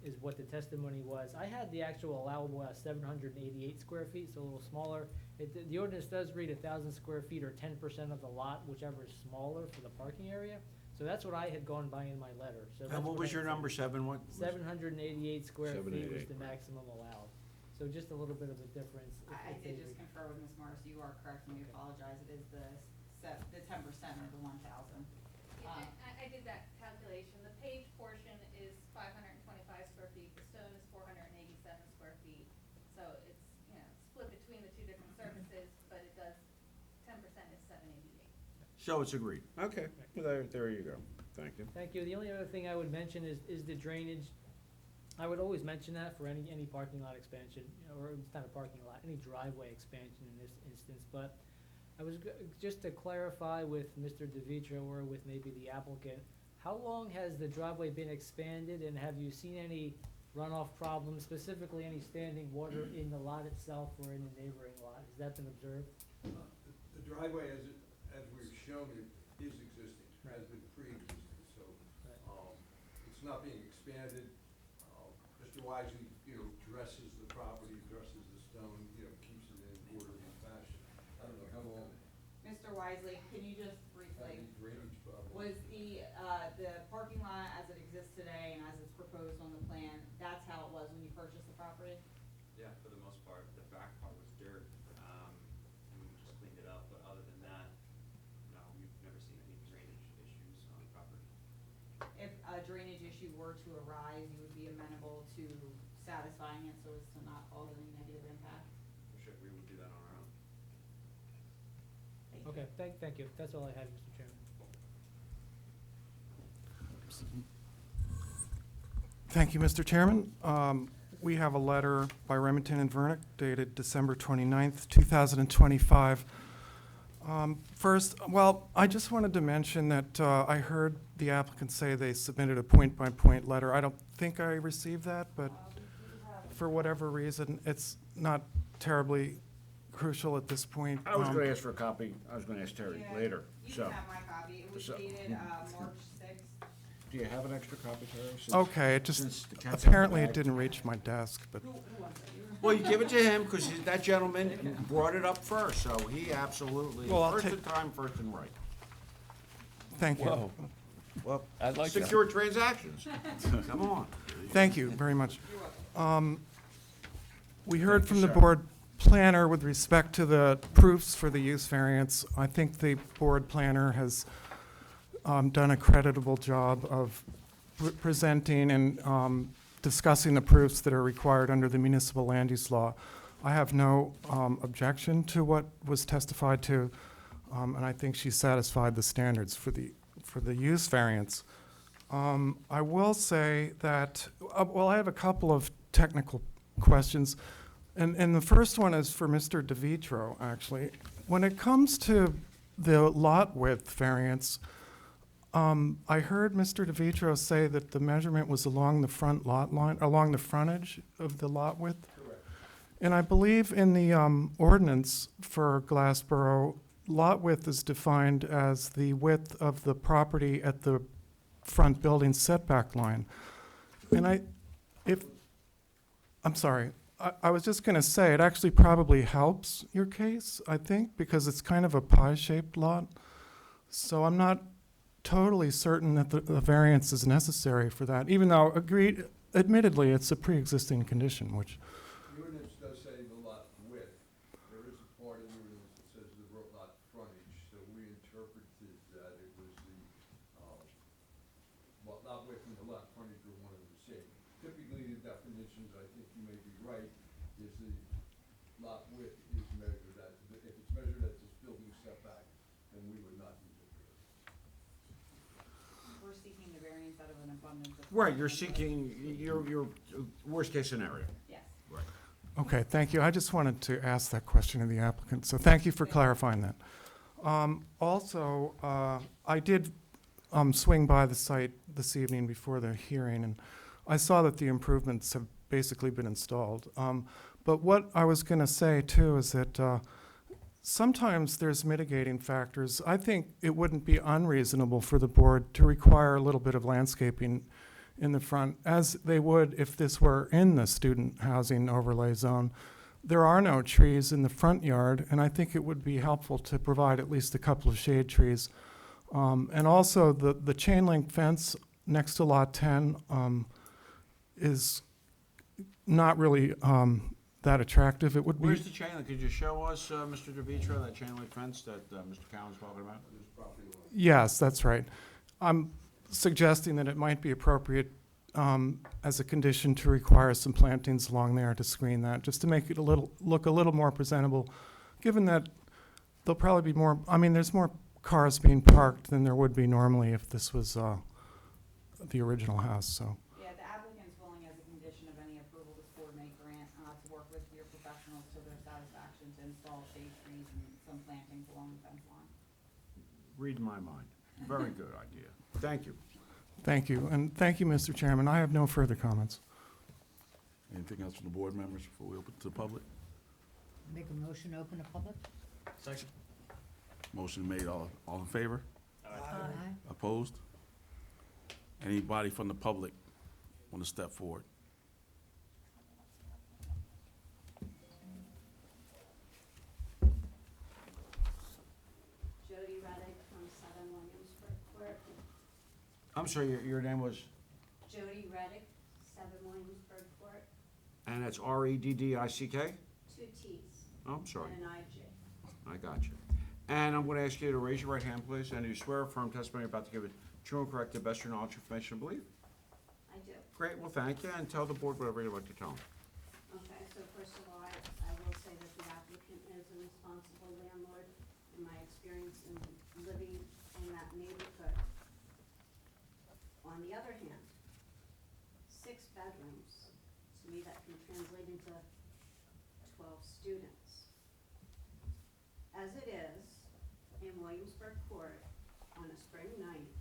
is what the testimony was. I had the actual allowable as 788 square feet, so a little smaller. The ordinance does read 1,000 square feet or 10% of the lot, whichever is smaller for the parking area. So that's what I had gone by in my letter. So And that's what was I your said. number, 7 what? 788 square feet was 788. the maximum allowed. So just a little bit of a difference. I did just confer with Ms. Morrissey, you are correct, and we apologize, it is the 10% or the 1,000. I did that calculation. The paved portion is 525 square feet, the stone is 487 square feet. So it's, split between the 2 different surfaces, but it does, 10% is 788. So it's agreed. Okay, well, there you go. Thank you. Thank you. The only other thing I would mention is the drainage. I would always mention that for any parking lot expansion, or it's not a parking lot, any driveway expansion in this instance. But I was, just to clarify with Mr. DeVitro or with maybe the applicant, how long has the driveway been expanded, and have you seen any runoff problems, specifically any standing water in the lot itself or in the neighboring lot? Has that been observed? The driveway, as we've shown it, is existing, has been pre-existing, so, it's not being expanded. Mr. Wisely, dresses the property, dresses the stone, keeps it in orderly fashion. I don't know how long. Mr. Wisely, can you just briefly, Drainage problem. was the parking lot as it exists today and as it's proposed on the plan, that's how it was when you purchased the property? Yeah, for the most part, the back part was dirt, we just cleaned it up, but other than that, no, we've never seen any drainage issues on the property. If a drainage issue were to arise, you would be amenable to satisfying it so as to not cause any negative impact? For sure, we would do that on our own. Okay, thank you. That's all I had, Mr. Chairman. Thank you, Mr. Chairman. We have a letter by Remington and Vernick dated December 29th, 2025. First, I just wanted to mention that I heard the applicant say they submitted a point-by-point letter. I don't think I received that, but for whatever reason, it's not terribly crucial at this point. I was going to ask for a copy. I was going to ask Terry later, You so. can have my copy, it was so- dated, March 6th. Do you have an extra copy, Terry? since- Okay, it since just, the cat's out of the apparently it bag? didn't reach my desk, but, Who wants it? Well, you give it to him, because that gentleman brought it up first, so he absolutely, Well, I'll first in take- time, first in right. thank you. Whoa. Well, I'd like that. secure transactions. Come on. Thank you very much. You're welcome. We heard Thank you, from the sir. board planner with respect to the proofs for the use variance. I think the board planner has done a creditable job of presenting and discussing the proofs that are required under the municipal land use law. I have no objection to what was testified to, and I think she satisfied the standards for the use variance. I will say that, well, I have a couple of technical questions, and the first one is for Mr. DeVitro, actually. When it comes to the lot width variance, I heard Mr. DeVitro say that the measurement was along the front lot line, along the frontage of the lot width? Correct. And I believe in the ordinance for Glassboro, lot width is defined as the width of the property at the front building setback line. And I'm sorry, I was just gonna say, it actually probably helps your case, I think, because it's kind of a pie-shaped lot. So I'm not totally certain that the variance is necessary for that, even though admittedly, it's a pre-existing condition, which, The ordinance does say the lot width. There is a part in the ordinance that says the lot frontage, so we interpreted that it was well, lot width and the lot frontage are one and the same. Typically, the definitions, I think you may be right, is the lot width is measured at, if it's measured at this building setback, then we would not use it. We're seeking the variance out of an abundance of. Right, you're seeking your worst-case scenario. Yes. Right. okay, thank you. I just wanted to ask that question of the applicant, so thank you for clarifying that. Also, I did swing by the site this evening before the hearing, and I saw that the improvements have basically been installed. But what I was going to say, too, is that sometimes there's mitigating factors. I think it wouldn't be unreasonable for the board to require a little bit of landscaping in the front, as they would if this were in the student housing overlay zone. There are no trees in the front yard, and I think it would be helpful to provide at least a couple of shade trees. And also, the chain link fence next to Lot 10 is not really that attractive. It would be. Where's the chain link? Could you show us, Mr. DeVitro, that chain link fence that Mr. Cowan's talking about? Yes, that's right. I'm suggesting that it might be appropriate as a condition to require some plantings along there to screen that, just to make it look a little more presentable, given that there'll probably be more, I mean, there's more cars being parked than there would be normally if this was the original house, so. Yeah, the applicant's willing, as a condition of any approval this board may grant, to work with your professionals to their satisfaction to install shade trees and some plantings along the fence line. Read my mind. Very good idea. Thank you. Thank you, and thank you, Mr. Chairman. I have no further comments. Anything else from the board members before we open to the public? Make a motion, to open to public? Second. Motion made, all in favor? Aye. Opposed? Anybody from the public want to step forward? Jody Reddick from 7 Williamsburg Court. I'm sorry, your name was, Jody Reddick, 7 Williamsburg Court, and that's R-E-D-D-I-C-K? 2 T's. Oh, I'm sorry. And an I-J. I got you. And I'm going to ask you to raise your right hand, please, and you swear or affirm testimony you're about to give it true and correct to the best of your knowledge, information, and belief? I do. Great, well, thank you, and tell the board whatever you'd like to tell them. Okay, so first of all, I will say that the applicant is a responsible landlord. In my experience in living in that neighborhood. On the other hand, 6 bedrooms, to me that can translate into 12 students. As it is, in Williamsburg Court, on a spring night,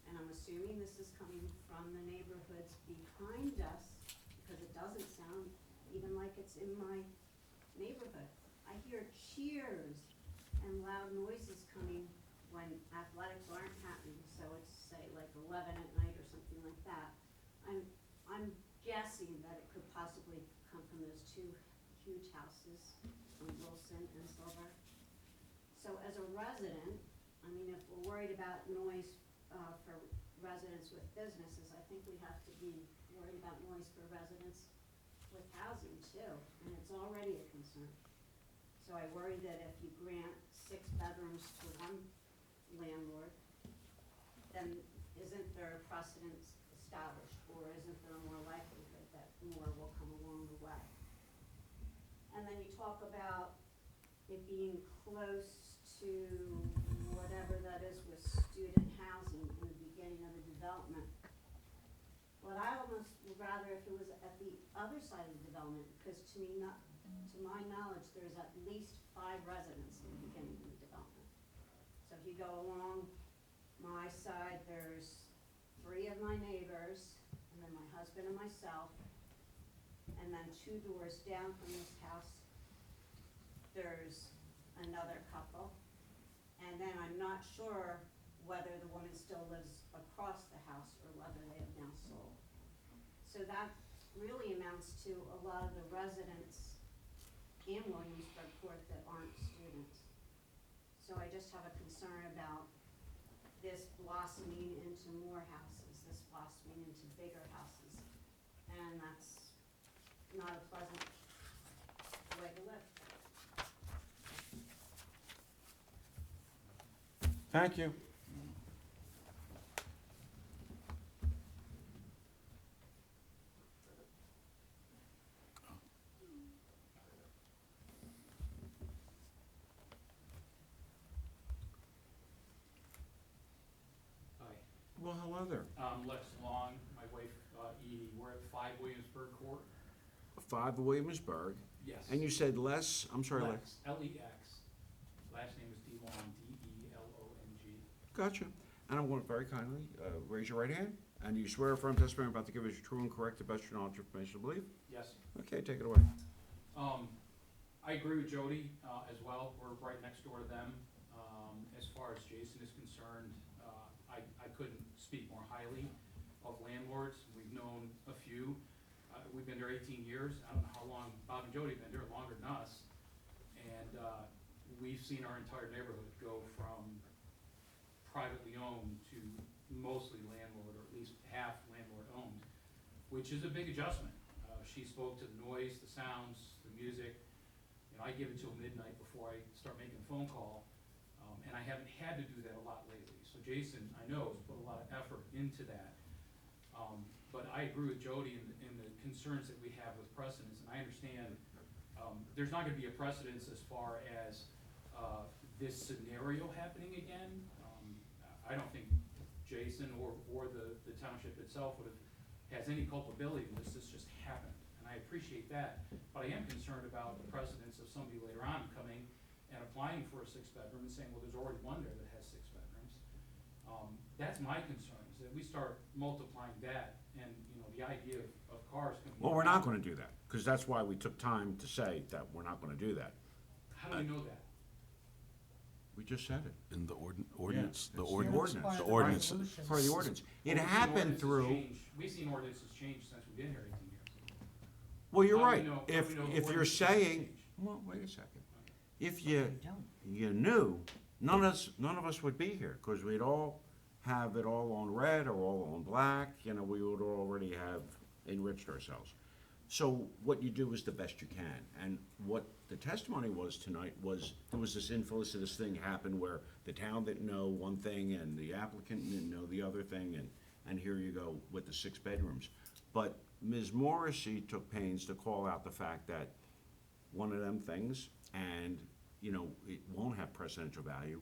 and I'm assuming this is coming from the neighborhoods behind us, because it doesn't sound even like it's in my neighborhood. I hear cheers and loud noises coming when athletics aren't happening, so it's say like 11 at night or something like that. I'm guessing that it could possibly come from those 2 huge houses on Wilson and Silver. So as a resident, I mean, if we're worried about noise for residents with businesses, I think we have to be worried about noise for residents with housing too, and it's already a concern. So I worry that if you grant 6 bedrooms to one landlord then isn't there a precedent established, or isn't there more likelihood that more will come along the way? And then you talk about it being close to whatever that is with student housing in the beginning of the development. What I almost would rather if it was at the other side of the development, because to me, not, to my knowledge, there's at least 5 residents in the beginning of the development. So if you go along my side, there's 3 of my neighbors, and then my husband and myself, and then 2 doors down from this house, there's another couple. And then I'm not sure whether the woman still lives across the house or whether they have now sold. So that really amounts to a lot of the residents in Williamsburg Court that aren't students. So I just have a concern about this blossoming into more houses, this blossoming into bigger houses. And that's not a pleasant way to live. Thank you. Hi, Well, hello there. Lex Long, my wife, Edie, we're at 5 Williamsburg Court. 5 Williamsburg. Yes. And you said Les, I'm sorry, Les. Lex, L-E-X, last name is DeLong, D-E-L-O-G. Gotcha. And I want to very kindly raise your right hand. And you swear affirm testimony about to give is true and correct to best of your knowledge and information to believe? Yes. Okay, take it away. I agree with Jody, as well, we're right next door to them. As far as Jason is concerned, I couldn't speak more highly of landlords, we've known a few. We've been there 18 years, I don't know how long Bob and Jody have been there, longer than us. And, we've seen our entire neighborhood go from privately owned to mostly landlord, or at least half landlord owned, which is a big adjustment. She spoke to the noise, the sounds, the music. You know, I give it till midnight before I start making a phone call, and I haven't had to do that a lot lately. So Jason, I know, has put a lot of effort into that. But I agree with Jody in the concerns that we have with precedents, and I understand there's not gonna be a precedence as far as this scenario happening again. I don't think Jason or the township itself has any culpability in this just happened, and I appreciate that. But I am concerned about the precedence of somebody later on coming and applying for a 6-bedroom and saying, well, there's already one there that has 6 bedrooms. That's my concern, is that we start multiplying that, and, you know, the idea of cars can. Well, we're not going to do that, because that's why we took time to say that we're not going to do that. How do we know that? We just said it. In the ordinance, Yeah, the it's ordinance, ordinance. the ordinance. For the ordinance. It Well, we've seen happened ordinances through, change. We've seen ordinances change since we've been here 18 years. well, you're How do we right. know- how do If we know the you're ordinance saying, changed? well, wait a second. If you knew, none of us would be here, because we'd all have it all on red or all on black, you know, we would already have enriched ourselves. So what you do is the best you can, and what the testimony was tonight was, there was this infelicitous thing happen where the town didn't know one thing and the applicant didn't know the other thing, and here you go with the 6 bedrooms. But Ms. Morrissey took pains to call out the fact that one of them things, and, you know, it won't have precedential value.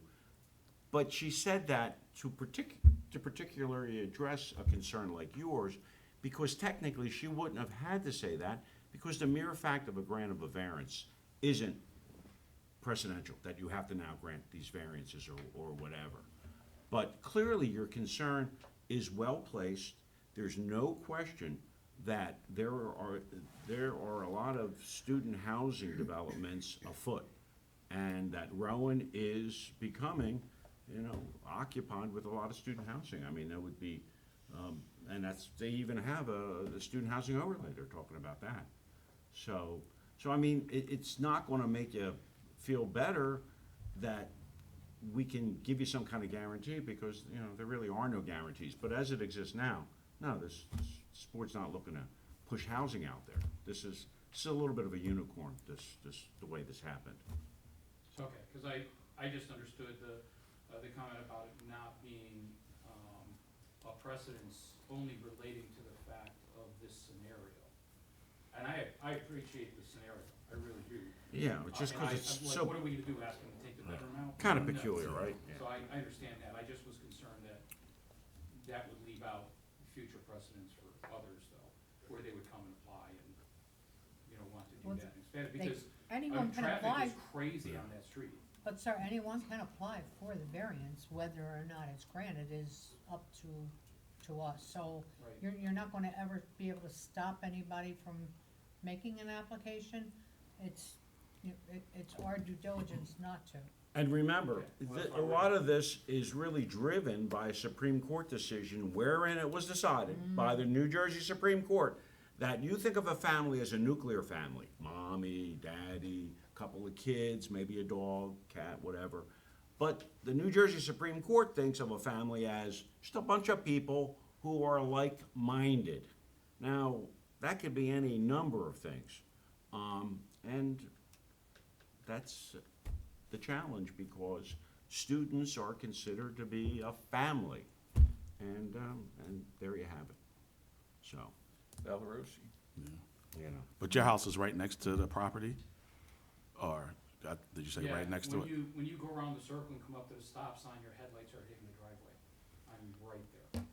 But she said that to particularly address a concern like yours, because technically she wouldn't have had to say that, because the mere fact of a grant of a variance isn't precedential, that you have to now grant these variances or whatever. But clearly your concern is well-placed. There's no question that there are a lot of student housing developments afoot, and that Rowan is becoming, you know, occupied with a lot of student housing. I mean, that would be, and they even have the student housing overlay, they're talking about that. So I mean, it's not gonna make you feel better that we can give you some kind of guarantee, because, you know, there really are no guarantees. But as it exists now, no, this board's not looking to push housing out there. This is a little bit of a unicorn, the way this happened. Okay, because I just understood the comment about it not being, a precedence only relating to the fact of this scenario. And I appreciate the scenario, I really do. Yeah, it's just And because I- it's I'm like, so what are we gonna do, ask them to take the bedroom out? kind of No. peculiar, right? So I understand that, I just was concerned that that would leave out future precedents for others though, where they would come and apply and, you know, want to do Well, that and expand it, they- because anyone can traffic apply. is crazy on that street. But sir, anyone can apply for the variance, whether or not it's granted is up to us. So Right. you're not gonna ever be able to stop anybody from making an application. It's our due diligence not to. And remember, Well, that's a why lot of this is really driven by a Supreme Court decision wherein it was decided by the New Jersey Supreme Court that you think of a family as a nuclear family, mommy, daddy, couple of kids, maybe a dog, cat, whatever. But the New Jersey Supreme Court thinks of a family as just a bunch of people who are like-minded. Now, that could be any number of things. And that's the challenge because students are considered to be a family. And there you have it. So, Valerosi. you know. But your house is right next to the property? Or, did you say Yeah, right next to it? When you go around the circle and come up to the stop sign, your headlights are hitting the driveway. I'm right there.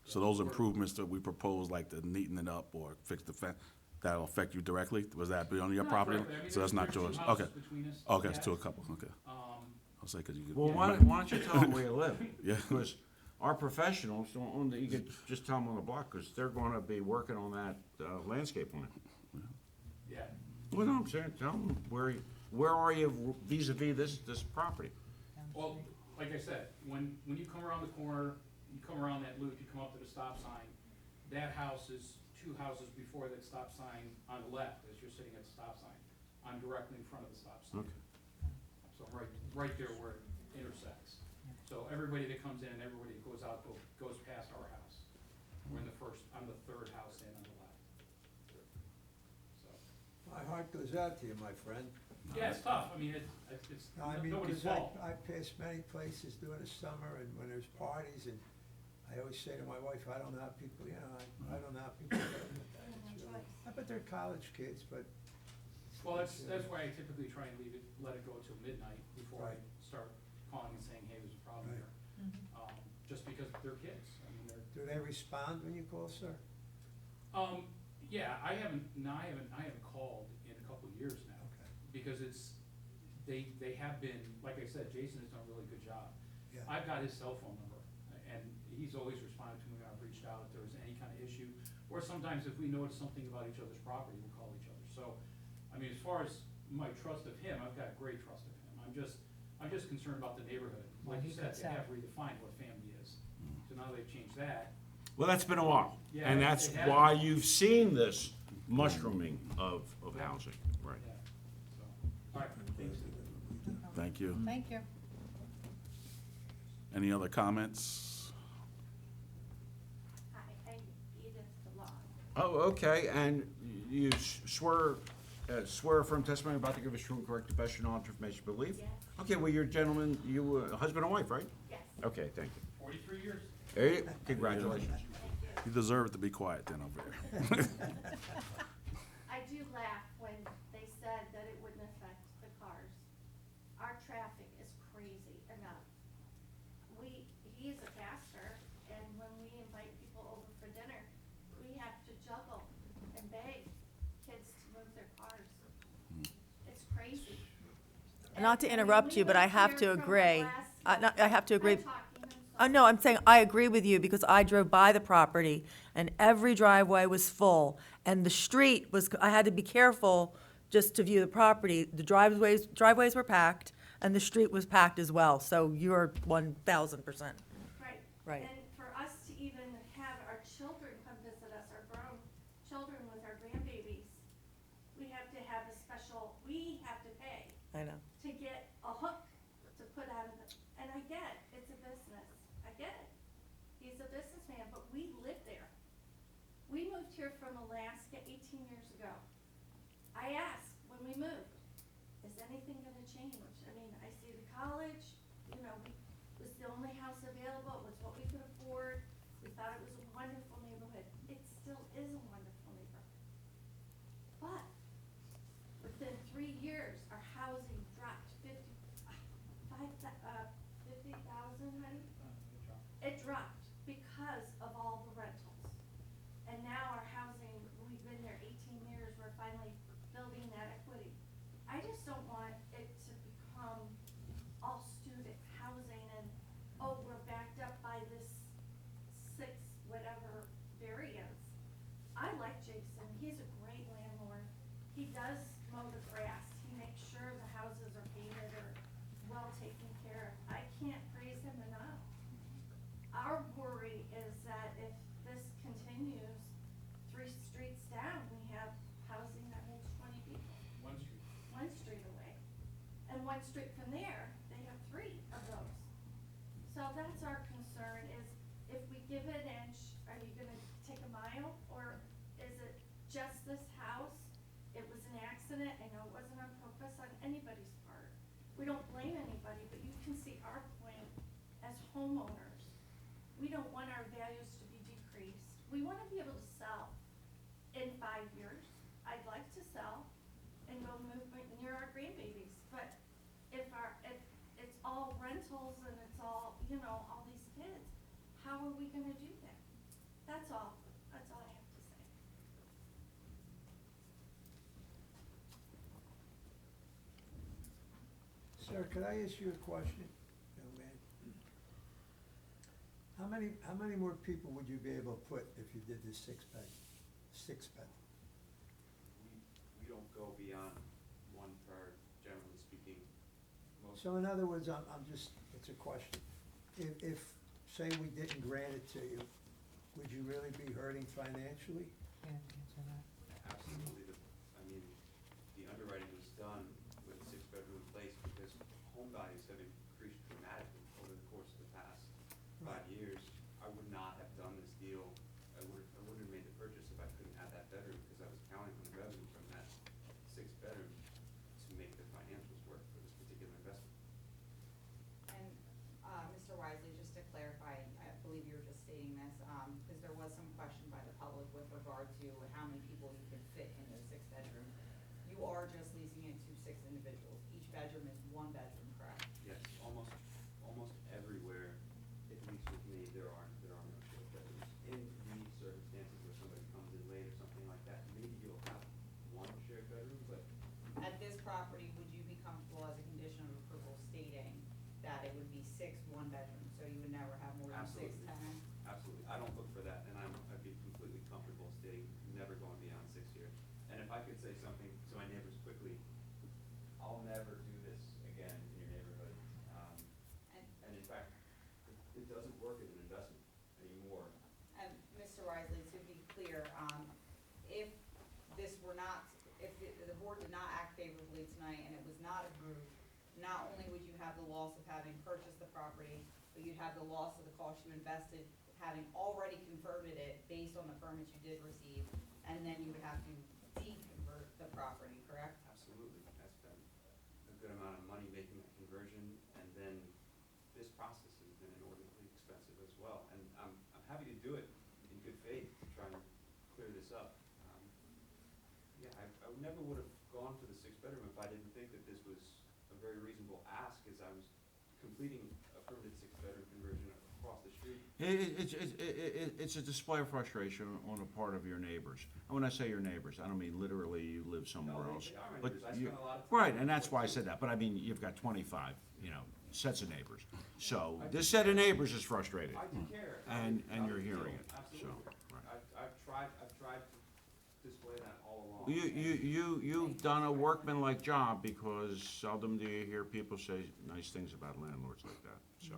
So those improvements that we propose, like the neaten it up or fix the fence, that'll affect you directly? Was that be on your Not property? directly. I mean, So that's not there's two yours? houses Okay. between us. Okay, it's Yeah. to a couple, okay. I'll say, cause you could. Well, yeah, why don't you tell them where you live? Yeah. Because our professionals, you could just tell them on the block, because they're gonna be working on that landscape plan. Yeah. Well, no, I'm saying, tell them where are you vis-à-vis this property? Well, like I said, when you come around the corner, you come around that loop, you come up to the stop sign, that house is 2 houses before that stop sign on the left, as you're sitting at the stop sign. I'm directly in front of the stop sign. Okay. So I'm right there where it intersects. So everybody that comes in, everybody that goes out, goes past our house. We're I'm the 3rd house in on the left. So, My heart goes out to you, my friend. yeah, it's tough, I mean, it's No, I mean, nobody's 'cause fault. I pass many places during the summer and when there's parties, and I always say to my wife, I don't know how people, you know, I don't know how people get with that. It's really- I bet they're college kids, but. Well, that's why I typically try and let it go till midnight before I Right. start calling and saying, hey, there's a problem Right. here. Just because they're kids, I mean, Do they respond when you call, sir? yeah, I haven't called in a couple of years now. Okay. Because they have been, like I said, Jason has done a really good job. Yeah. I've got his cell phone number, and he's always responded to me when I've reached out if there was any kind of issue. Or sometimes if we notice something about each other's property, we'll call each other. So, I mean, as far as my trust of him, I've got great trust of him. I'm just concerned about the neighborhood. Well, Like he you said, could they sell. have redefined what family is. So now they've changed that. Well, that's been a while. Yeah, And it that's has. why you've seen this mushrooming of housing, right? Yeah. So, all right, thanks. Thank you. Thank you. Any other comments? Hi, I'm Edith DeLong. Oh, okay, and you swear from testimony about to give us true and correct the best of your knowledge, information, belief? Yes. Okay, well, you're gentlemen, you husband and wife, right? Yes. Okay, thank you. 43 years. There you, congratulations. You deserve it to be quiet then over there. I do laugh when they said that it wouldn't affect the cars. Our traffic is crazy enough. He's a pastor, and when we invite people over for dinner, we have to juggle and beg kids to move their cars. It's crazy. Not to And, I mean, interrupt we you, but I moved have here to from agree. Alaska. I have to agree. I'm talking, I'm sorry. No, I'm saying I agree with you because I drove by the property and every driveway was full. And the street I had to be careful just to view the property. The driveways were packed and the street was packed as well. So you're 1,000%. Right. Right. And for us to even have our children come visit us, our grown children with our grandbabies, we have to pay I know. to get a hook to put out of it. And I get it, it's a business, I get it. He's a businessman, but we live there. We moved here from Alaska 18 years ago. I asked when we moved, is anything gonna change? I mean, I see the college, you know, it was the only house available, it was what we could afford. We thought it was a wonderful neighborhood. It still is a wonderful neighborhood. But within 3 years, our housing dropped 50,000, honey? It dropped because of all the rentals. And now our housing, we've been there 18 years, we're finally building that equity. I just don't want it to become all student housing and, oh, we're backed up by this 6 whatever variance. I like Jason, he's a great landlord. He does mow the grass, he makes sure the houses are painted or well taken care of. I can't praise him enough. Our worry is that if this continues, 3 streets down, we have housing that holds 20 people. 1 street away. And 1 street from there, they have 3 of those. So that's our concern is if we give it an inch, are you gonna take a mile? Or is it just this house? It was an accident. I know it wasn't on purpose on anybody's part. We don't blame anybody, but you can see our point as homeowners. We don't want our values to be decreased. We wanna be able to sell in 5 years. I'd like to sell and go move near our grandbabies, but if it's all rentals and it's all, all these kids, how are we gonna do that? That's all I have to say. Sir, could I ask you a question, young man? How many more people would you be able to put if you did this 6-bed? We don't go beyond 1 per, generally speaking. Most, So in other words, it's a question. If, say we didn't grant it to you, would you really be hurting financially? Can't answer that. absolutely, the underwriting was done with a 6-bedroom place because home values have increased dramatically over the course of the past 5 years. I would not have done this deal. I wouldn't have made the purchase if I couldn't add that bedroom because I was counting on the revenue from that 6th bedroom to make the financials work for this particular investment. And, Mr. Wisely, just to clarify, I believe you were just stating this, because there was some question by the public with regard to how many people you could fit in the 6th bedroom. You are just leasing it to 6 individuals. Each bedroom is 1 bedroom, correct? Yes, almost everywhere, at least with me, there are no shared bedrooms. In unique circumstances where somebody comes in late or something like that, maybe you'll have 1 shared bedroom, but At this property, would you be comfortable as a condition of approval stating that it would be 6 one-bedrooms, so you would never have more than 6 Absolutely. tenants? absolutely, I don't look for that, and I'd be completely comfortable stating never going beyond 6 here. And if I could say something to my neighbors quickly, I'll never do this again in your neighborhood. And in fact, it doesn't work as an investment anymore. And Mr. Wisely, to be clear, if this were not, if the board did not act favorably tonight and it was not approved, not only would you have the loss of having purchased the property, but you'd have the loss of the cost you invested, having already converted it based on the permits you did receive, and then you would have to deconvert the property, correct? Absolutely, I spent a good amount of money making that conversion, and then this process has been inordinately expensive as well. And I'm happy to do it in good faith to try and clear this up. Yeah, I never would have gone for the 6th bedroom if I didn't think that this was a very reasonable ask, as I was completing a permitted 6th bedroom conversion across the street. It's a display of frustration on the part of your neighbors. And when I say your neighbors, I don't mean literally you live somewhere No, else. they are my But neighbors. I you- spend a lot of time Right, with and them. that's why I said that, but I mean, you've got 25, sets of neighbors. So this set of neighbors is frustrated. I do care. And I you're do feel hearing it, it, so, absolutely. right. I've tried to display that all along. You've done a workmanlike job because seldom do you hear people say nice things about landlords like that, so.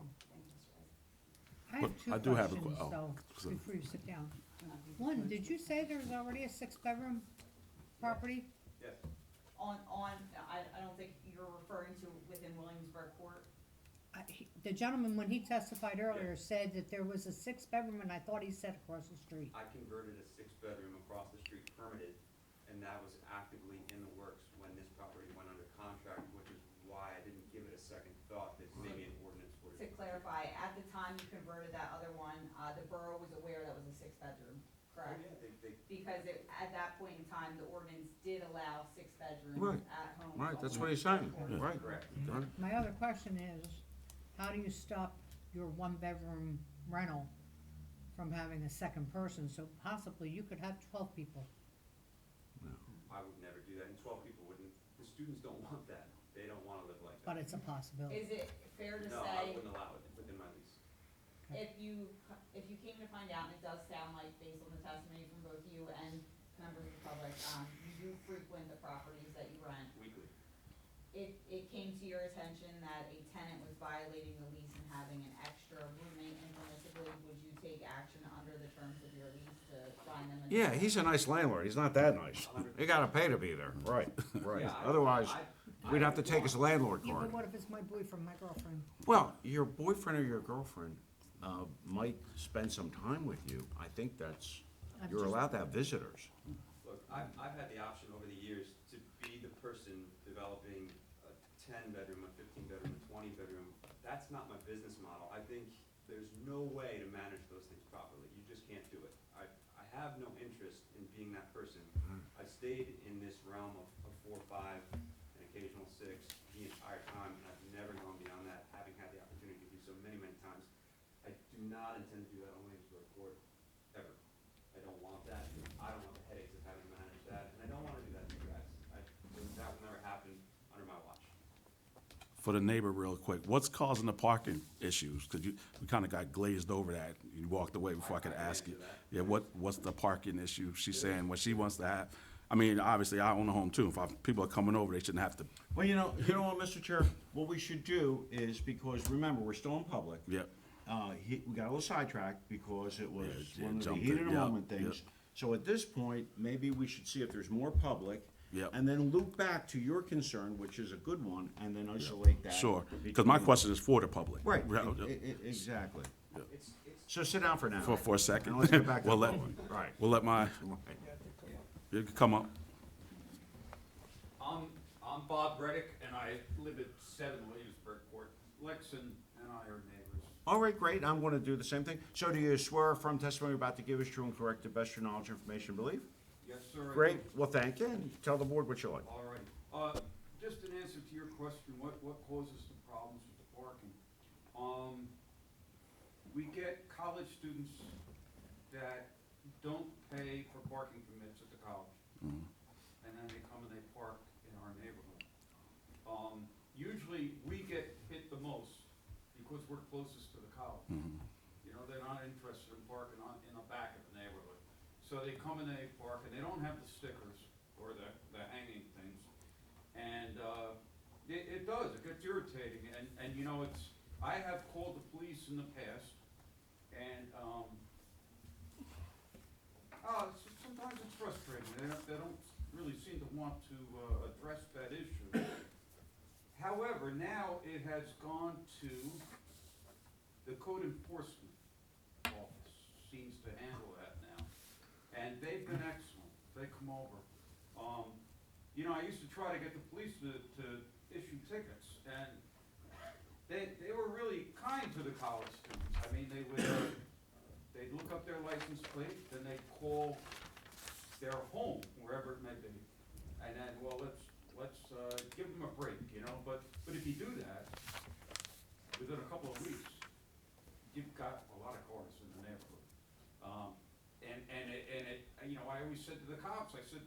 I But have 2 I do have a questions, que- oh, though, so- before you sit down. One, did you say there's already a 6-bedroom property? Yes. I don't think you're referring to within Williamsburg Court. The gentleman, when he testified earlier, said that there was a 6-bedroom, and I thought he said across the street. I converted a 6th bedroom across the street permitted, and that was actively in the works when this property went under contract, which is why I didn't give it a second thought that maybe an ordinance would. To clarify, at the time you converted that other one, the borough was aware that was a six-bedroom, correct? Oh, yeah, they, Because at that point in time, the ordinance did allow six bedrooms Right. at home. Right, that's what only. he's saying, Yeah. right. correct. My other question is, how do you stop your one-bedroom rental from having a second person? So possibly you could have 12 people. I would never do that, and 12 people wouldn't, the students don't want that. They don't wanna live like that. But it's a possibility. Is it fair to No, I say, wouldn't allow it within my lease. if you came to find out, and it does sound like, based on the testimony from both you and members of the public, you do frequent the properties that you rent, Weekly. it came to your attention that a tenant was violating the lease and having an extra roommate impermissibly, would you take action under the terms of your lease to find them? Yeah, he's a nice landlord, he's not that nice. You gotta pay to be there, right, right. Yeah, Otherwise, we'd have to take his landlord Yeah, card. but what if it's my boyfriend, my girlfriend? Well, your boyfriend or your girlfriend might spend some time with you. I think that's, I'm you're just- allowed to have visitors. Look, I've had the option over the years to be the person developing a 10-bedroom, a 15-bedroom, a 20-bedroom. That's not my business model. I think there's no way to manage those things properly. You just can't do it. I have no interest in being that person. I've stayed in this realm of 4, 5, and occasional 6 the entire time, and I've never gone beyond that, having had the opportunity to do so many, many times. I do not intend to do that on Williamsburg Court, ever. I don't want that. I don't want the headaches of having to manage that, and I don't wanna do that to you guys. That will never happen under my watch. For the neighbor, real quick, what's causing the parking issues? Because we kind of got glazed over that. You walked away before I could ask you. Yeah, what's the parking issue? She's saying what she wants to have. I mean, obviously, I own a home too. If people are coming over, they shouldn't have to. Well, you know what, Mr. Chair, what we should do is, because remember, we're still in public. Yep. We got a little sidetracked because it was Yeah, one of the jumped heat in. of the Yep, moment things. yep. So at this point, maybe we should see if there's more public. Yep. And then loop back to your concern, which is a good one, and then isolate that. Sure, because my between- question is for the public. Right, Yeah, exactly. It's So sit down for now. For a second. And let's get back to We'll the let- public. Right. We'll let my, Right. you can come up. I'm Bob Reddick, and I live at 7 Williamsburg Court. Lex and I are neighbors. All right, great, I'm gonna do the same thing. So do you swear from testimony you're about to give is true and correct to the best of your knowledge, information, and belief? Yes, sir. I do. Great, well, thank you, and tell the board what you like. All right. Just an answer to your question, what causes the problems with the parking? We get college students that don't pay for parking permits at the college. And then they come and they park in our neighborhood. Usually, we get hit the most because we're closest to the college. You know, they're not interested in parking in the back of the neighborhood. So they come and they park, and they don't have the stickers or the hanging things. And it does, it gets irritating, and you know, I have called the police in the past, and sometimes it's frustrating, they don't really seem to want to address that issue. However, now it has gone to the code enforcement office, seems to handle that now, and they've been excellent, they come over. You know, I used to try to get the police to issue tickets, and they were really kind to the college students. I mean, they'd look up their license plate, then they'd call their home, wherever it may be, and then, well, let's give them a break, you know, but if you do that, within a couple of weeks, you've got a lot of cars in the neighborhood. You know, I always said to the cops, I said,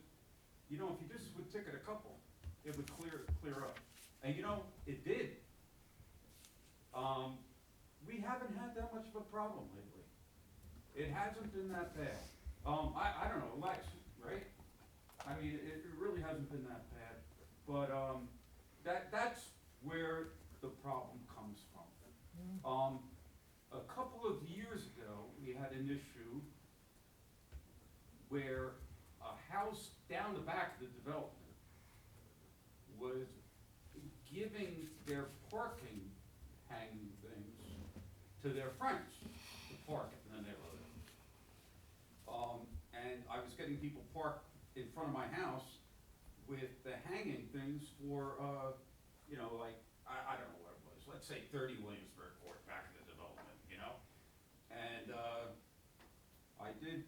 you know, if you just would ticket a couple, it would clear up. And you know, it did. We haven't had that much of a problem lately. It hasn't been that bad. I don't know, Lex, right? I mean, it really hasn't been that bad. But that's where the problem comes from. A couple of years ago, we had an issue where a house down the back of the development was giving their parking hanging things to their friends to park in the neighborhood. And I was getting people parked in front of my house with the hanging things for, you know, like, I don't know what it was, let's say 30 Williamsburg Court back in I did,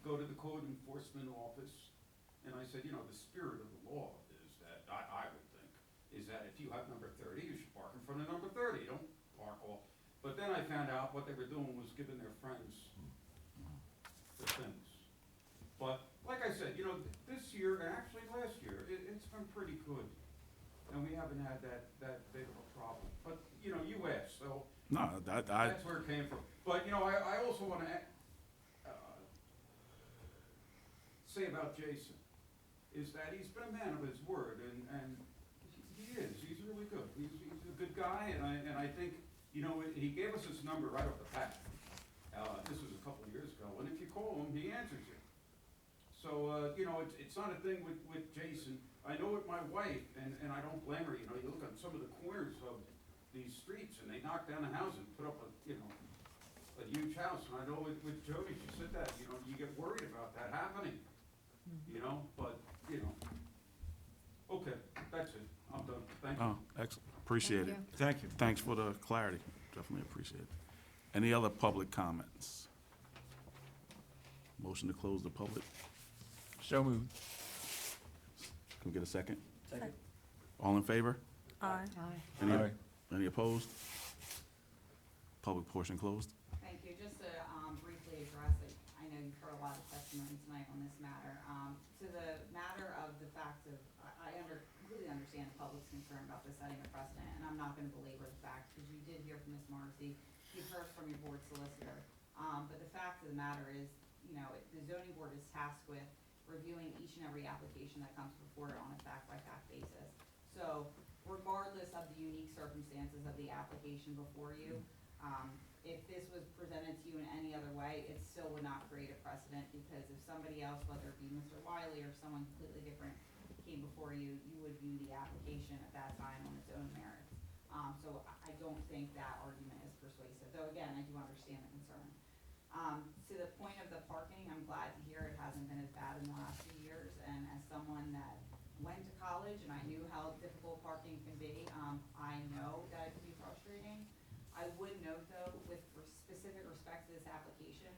go to the code enforcement office, and I said, you know, the spirit of the law is that, I would think, is that if you have number 30, you should park in front of number 30, don't park all. But then I found out what they were doing was giving their friends the things. But, like I said, you know, this year, and actually last year, it's been pretty good. And we haven't had that big of a problem. But, you know, you asked, so No, that's where it came from. But, you know, I also wanna, say about Jason, is that he's been a man of his word, and he is, he's really good. He's a good guy, and I think, you know, he gave us his number right off the bat. This was a couple of years ago, and if you call him, he answers you. So, you know, it's not a thing with Jason. I know with my wife, and I don't blame her, you know, you look at some of the corners of these streets, and they knock down a house and put up a, you know, a huge house, and I know with Jody, she said that, you know, you get worried about that happening, you know, but, you know. Okay, that's it, I'm done, thank you. Oh, excellent, appreciate it. Thank you. Thanks for the clarity, definitely appreciate it. Any other public comments? Motion to close the public, So moved. can we get a second? Second. All in favor? Aye. Aye. Any opposed? Public portion closed. Thank you. Just to briefly address it, I know you've heard a lot of testimony tonight on this matter. To the matter of the fact of, I completely understand the public's concern about this setting a precedent, and I'm not gonna belabor the fact, because you did hear from Ms. Marcy, you've heard from your board solicitor. But the fact of the matter is, you know, the zoning board is tasked with reviewing each and every application that comes before it on a fact-by-fact basis. So regardless of the unique circumstances of the application before you, if this was presented to you in any other way, it still would not create a precedent, because if somebody else, whether it be Mr. Wiley or someone completely different, came before you, you would view the application at that time on its own merits. So I don't think that argument is persuasive, though again, I do understand the concern. To the point of the parking, I'm glad to hear it hasn't been as bad in the last few years, and as someone that went to college and I knew how difficult parking can be, I know that it can be frustrating. I would note though, with specific respect to this application,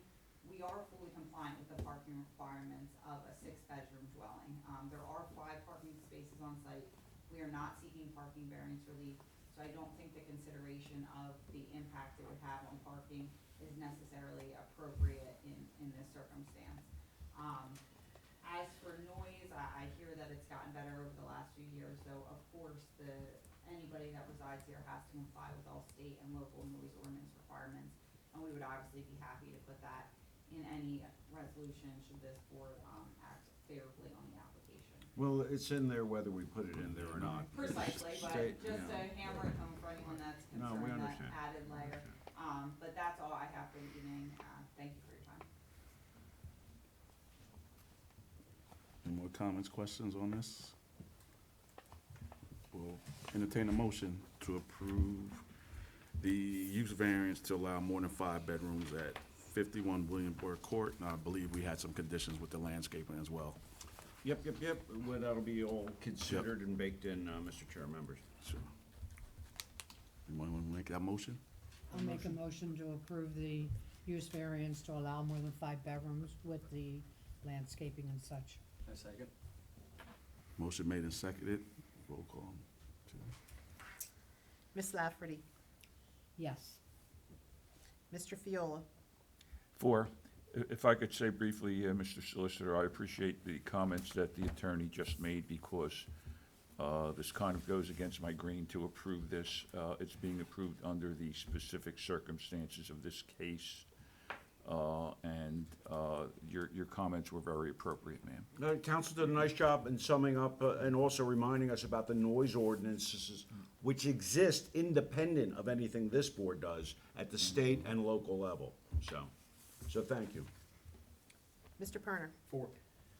we are fully compliant with the parking requirements of a 6-bedroom dwelling. There are 5 parking spaces on site. We are not seeking parking variance relief, so I don't think the consideration of the impact it would have on parking is necessarily appropriate in this circumstance. As for noise, I hear that it's gotten better over the last few years, so of course anybody that resides here has to comply with all state and local noise ordinance requirements, and we would obviously be happy to put that in any resolution should this board act favorably on the application. Well, it's in there whether we put it in there or not. Precisely, but State, just you know. to hammer it home for anyone that's No, we concerned, that understand. added layer. But that's all I have for the evening. Thank you for your time. Any more comments, questions on this? We'll entertain a motion to approve the use variance to allow more than 5 bedrooms at 51 Williamsburg Court. And I believe we had some conditions with the landscaping as well. Yep. Well, that'll be all considered and baked in, Mr. Chair, members. Sure. Anyone want to make that motion? I'll make a motion to approve the use variance to allow more than 5 bedrooms with the landscaping and such. A second. Motion made and seconded. Roll call. Ms. Lafferty, Yes. Mr. Fiola, 4, if I could say briefly, Mr. Solicitor, I appreciate the comments that the attorney just made, because this kind of goes against my grain to approve this. It's being approved under the specific circumstances of this case, and your comments were very appropriate, ma'am. Council did a nice job in summing up and also reminding us about the noise ordinances, which exist independent of anything this board does at the state and local level. So thank you. Mr. Perner, 4.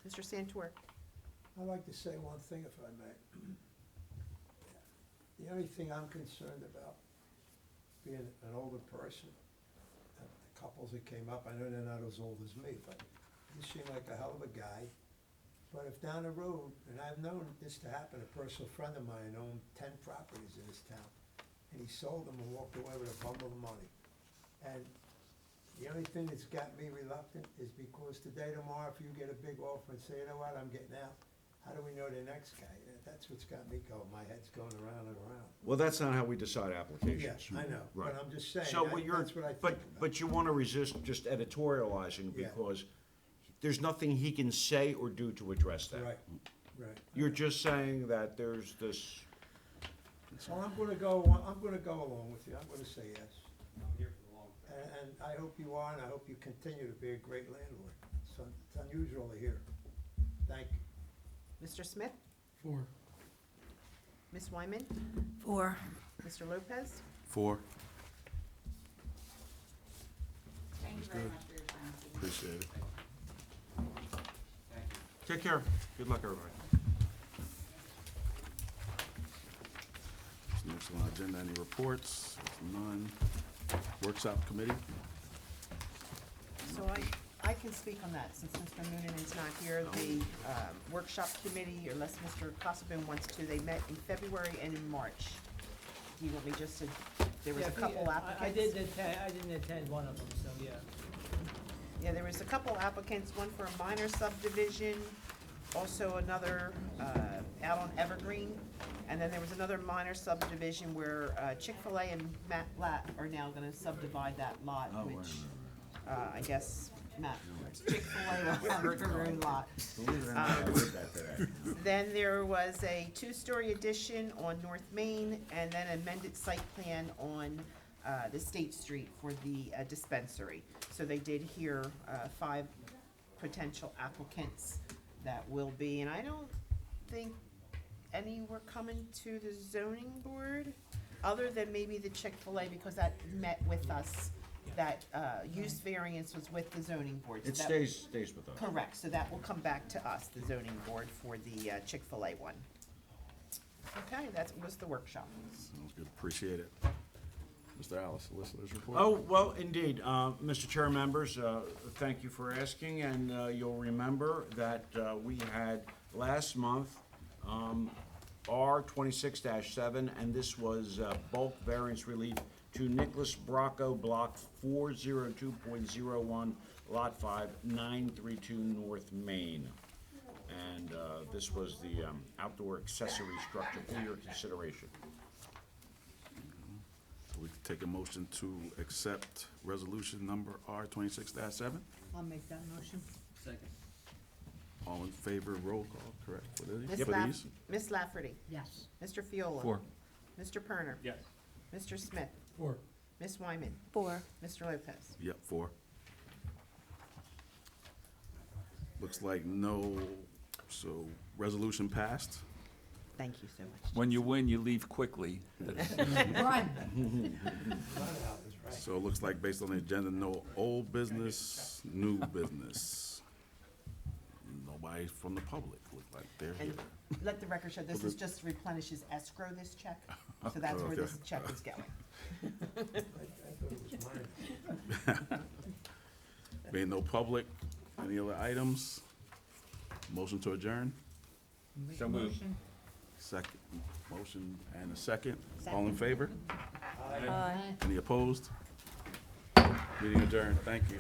Mr. Santor. I'd like to say one thing, if I may. The only thing I'm concerned about, being an older person, the couples that came up, I know they're not as old as me, but you seem like a hell of a guy. But if down the road, and I've known this to happen, a personal friend of mine owned 10 properties in this town, and he sold them and walked away with a bundle of money. And The only thing that's got me reluctant is because today, tomorrow, if you get a big offer and say, you know what, I'm getting out, how do we know the next guy? That's what's got me going, my head's going around and around. Well, that's not how we decide applications. Yeah, I know, Right. but I'm just saying, So what you're, that's what I think but, about. but you want to resist just editorializing Yeah. because there's nothing he can say or do to address that. Right, right. You're just saying that there's this, Well, I'm gonna go along with you, I'm gonna say yes. I'm here for the long term. And I hope you are, and I hope you continue to be a great landlord. It's unusual to hear. Thank you. Mr. Smith? 4. Ms. Wyman? 4. Mr. Lopez? 4. Thank you very much for your time. this evening. Appreciate it. Thank you. take care. Good luck, everybody. Next on our agenda, any reports? None. Workshop committee? So I can speak on that, since Mr. Noonan is not here. The workshop committee, unless Mr. Cossabon wants to, they met in February and in March. Do you want me just to, there was a couple applicants? I didn't attend one of them, so, yeah. Yeah, there was a couple applicants, one for a minor subdivision, also another out on Evergreen, and then there was another minor subdivision where Chick-fil-A and Matt Latt are now gonna subdivide that lot, which, I guess, Matt, Chick-fil-A will have their own lot. Then there was a two-story addition on North Main, and then amended site plan on the State Street for the dispensary. So they did hear 5 potential applicants that will be, and I don't think any were coming to the zoning board, other than maybe the Chick-fil-A, because that met with us, that use variance was with the zoning board. So It that- stays with us. Correct, so that will come back to us, the zoning board, for the Chick-fil-A one. Okay, that was the workshop. Sounds good, appreciate it. Mr. Alice, solicitor's report? Oh, well, indeed. Mr. Chair, members, thank you for asking, and you'll remember that we had last month R 26-7, and this was bulk variance relief to Nicholas Bracco, Block 402.01, Lot 5, 932 North Main. And this was the outdoor accessory structure for your consideration. So we can take a motion to accept resolution number R 26-7. I'll make that motion. Second. All in favor, roll call, correct, for these? Ms. For these? Ms. Lafferty? Yes. Mr. Fiola? 4. Mr. Perner? Yes. Mr. Smith? 4. Ms. Wyman? 4. Mr. Lopez? Yep, 4. Looks like no, so resolution passed. Thank you so much. When you win, you leave quickly. Run. So it looks like based on the agenda, no old business, new business. Nobody from the public look like they're here. And let the record show, this is just replenishes escrow, this check, so that's where this check is going. I thought it was mine. Being no public, any other items? Motion to adjourn? Make So a moved. motion. Second, motion and a second. All in favor? Aye. Any opposed? Meeting adjourned, thank you.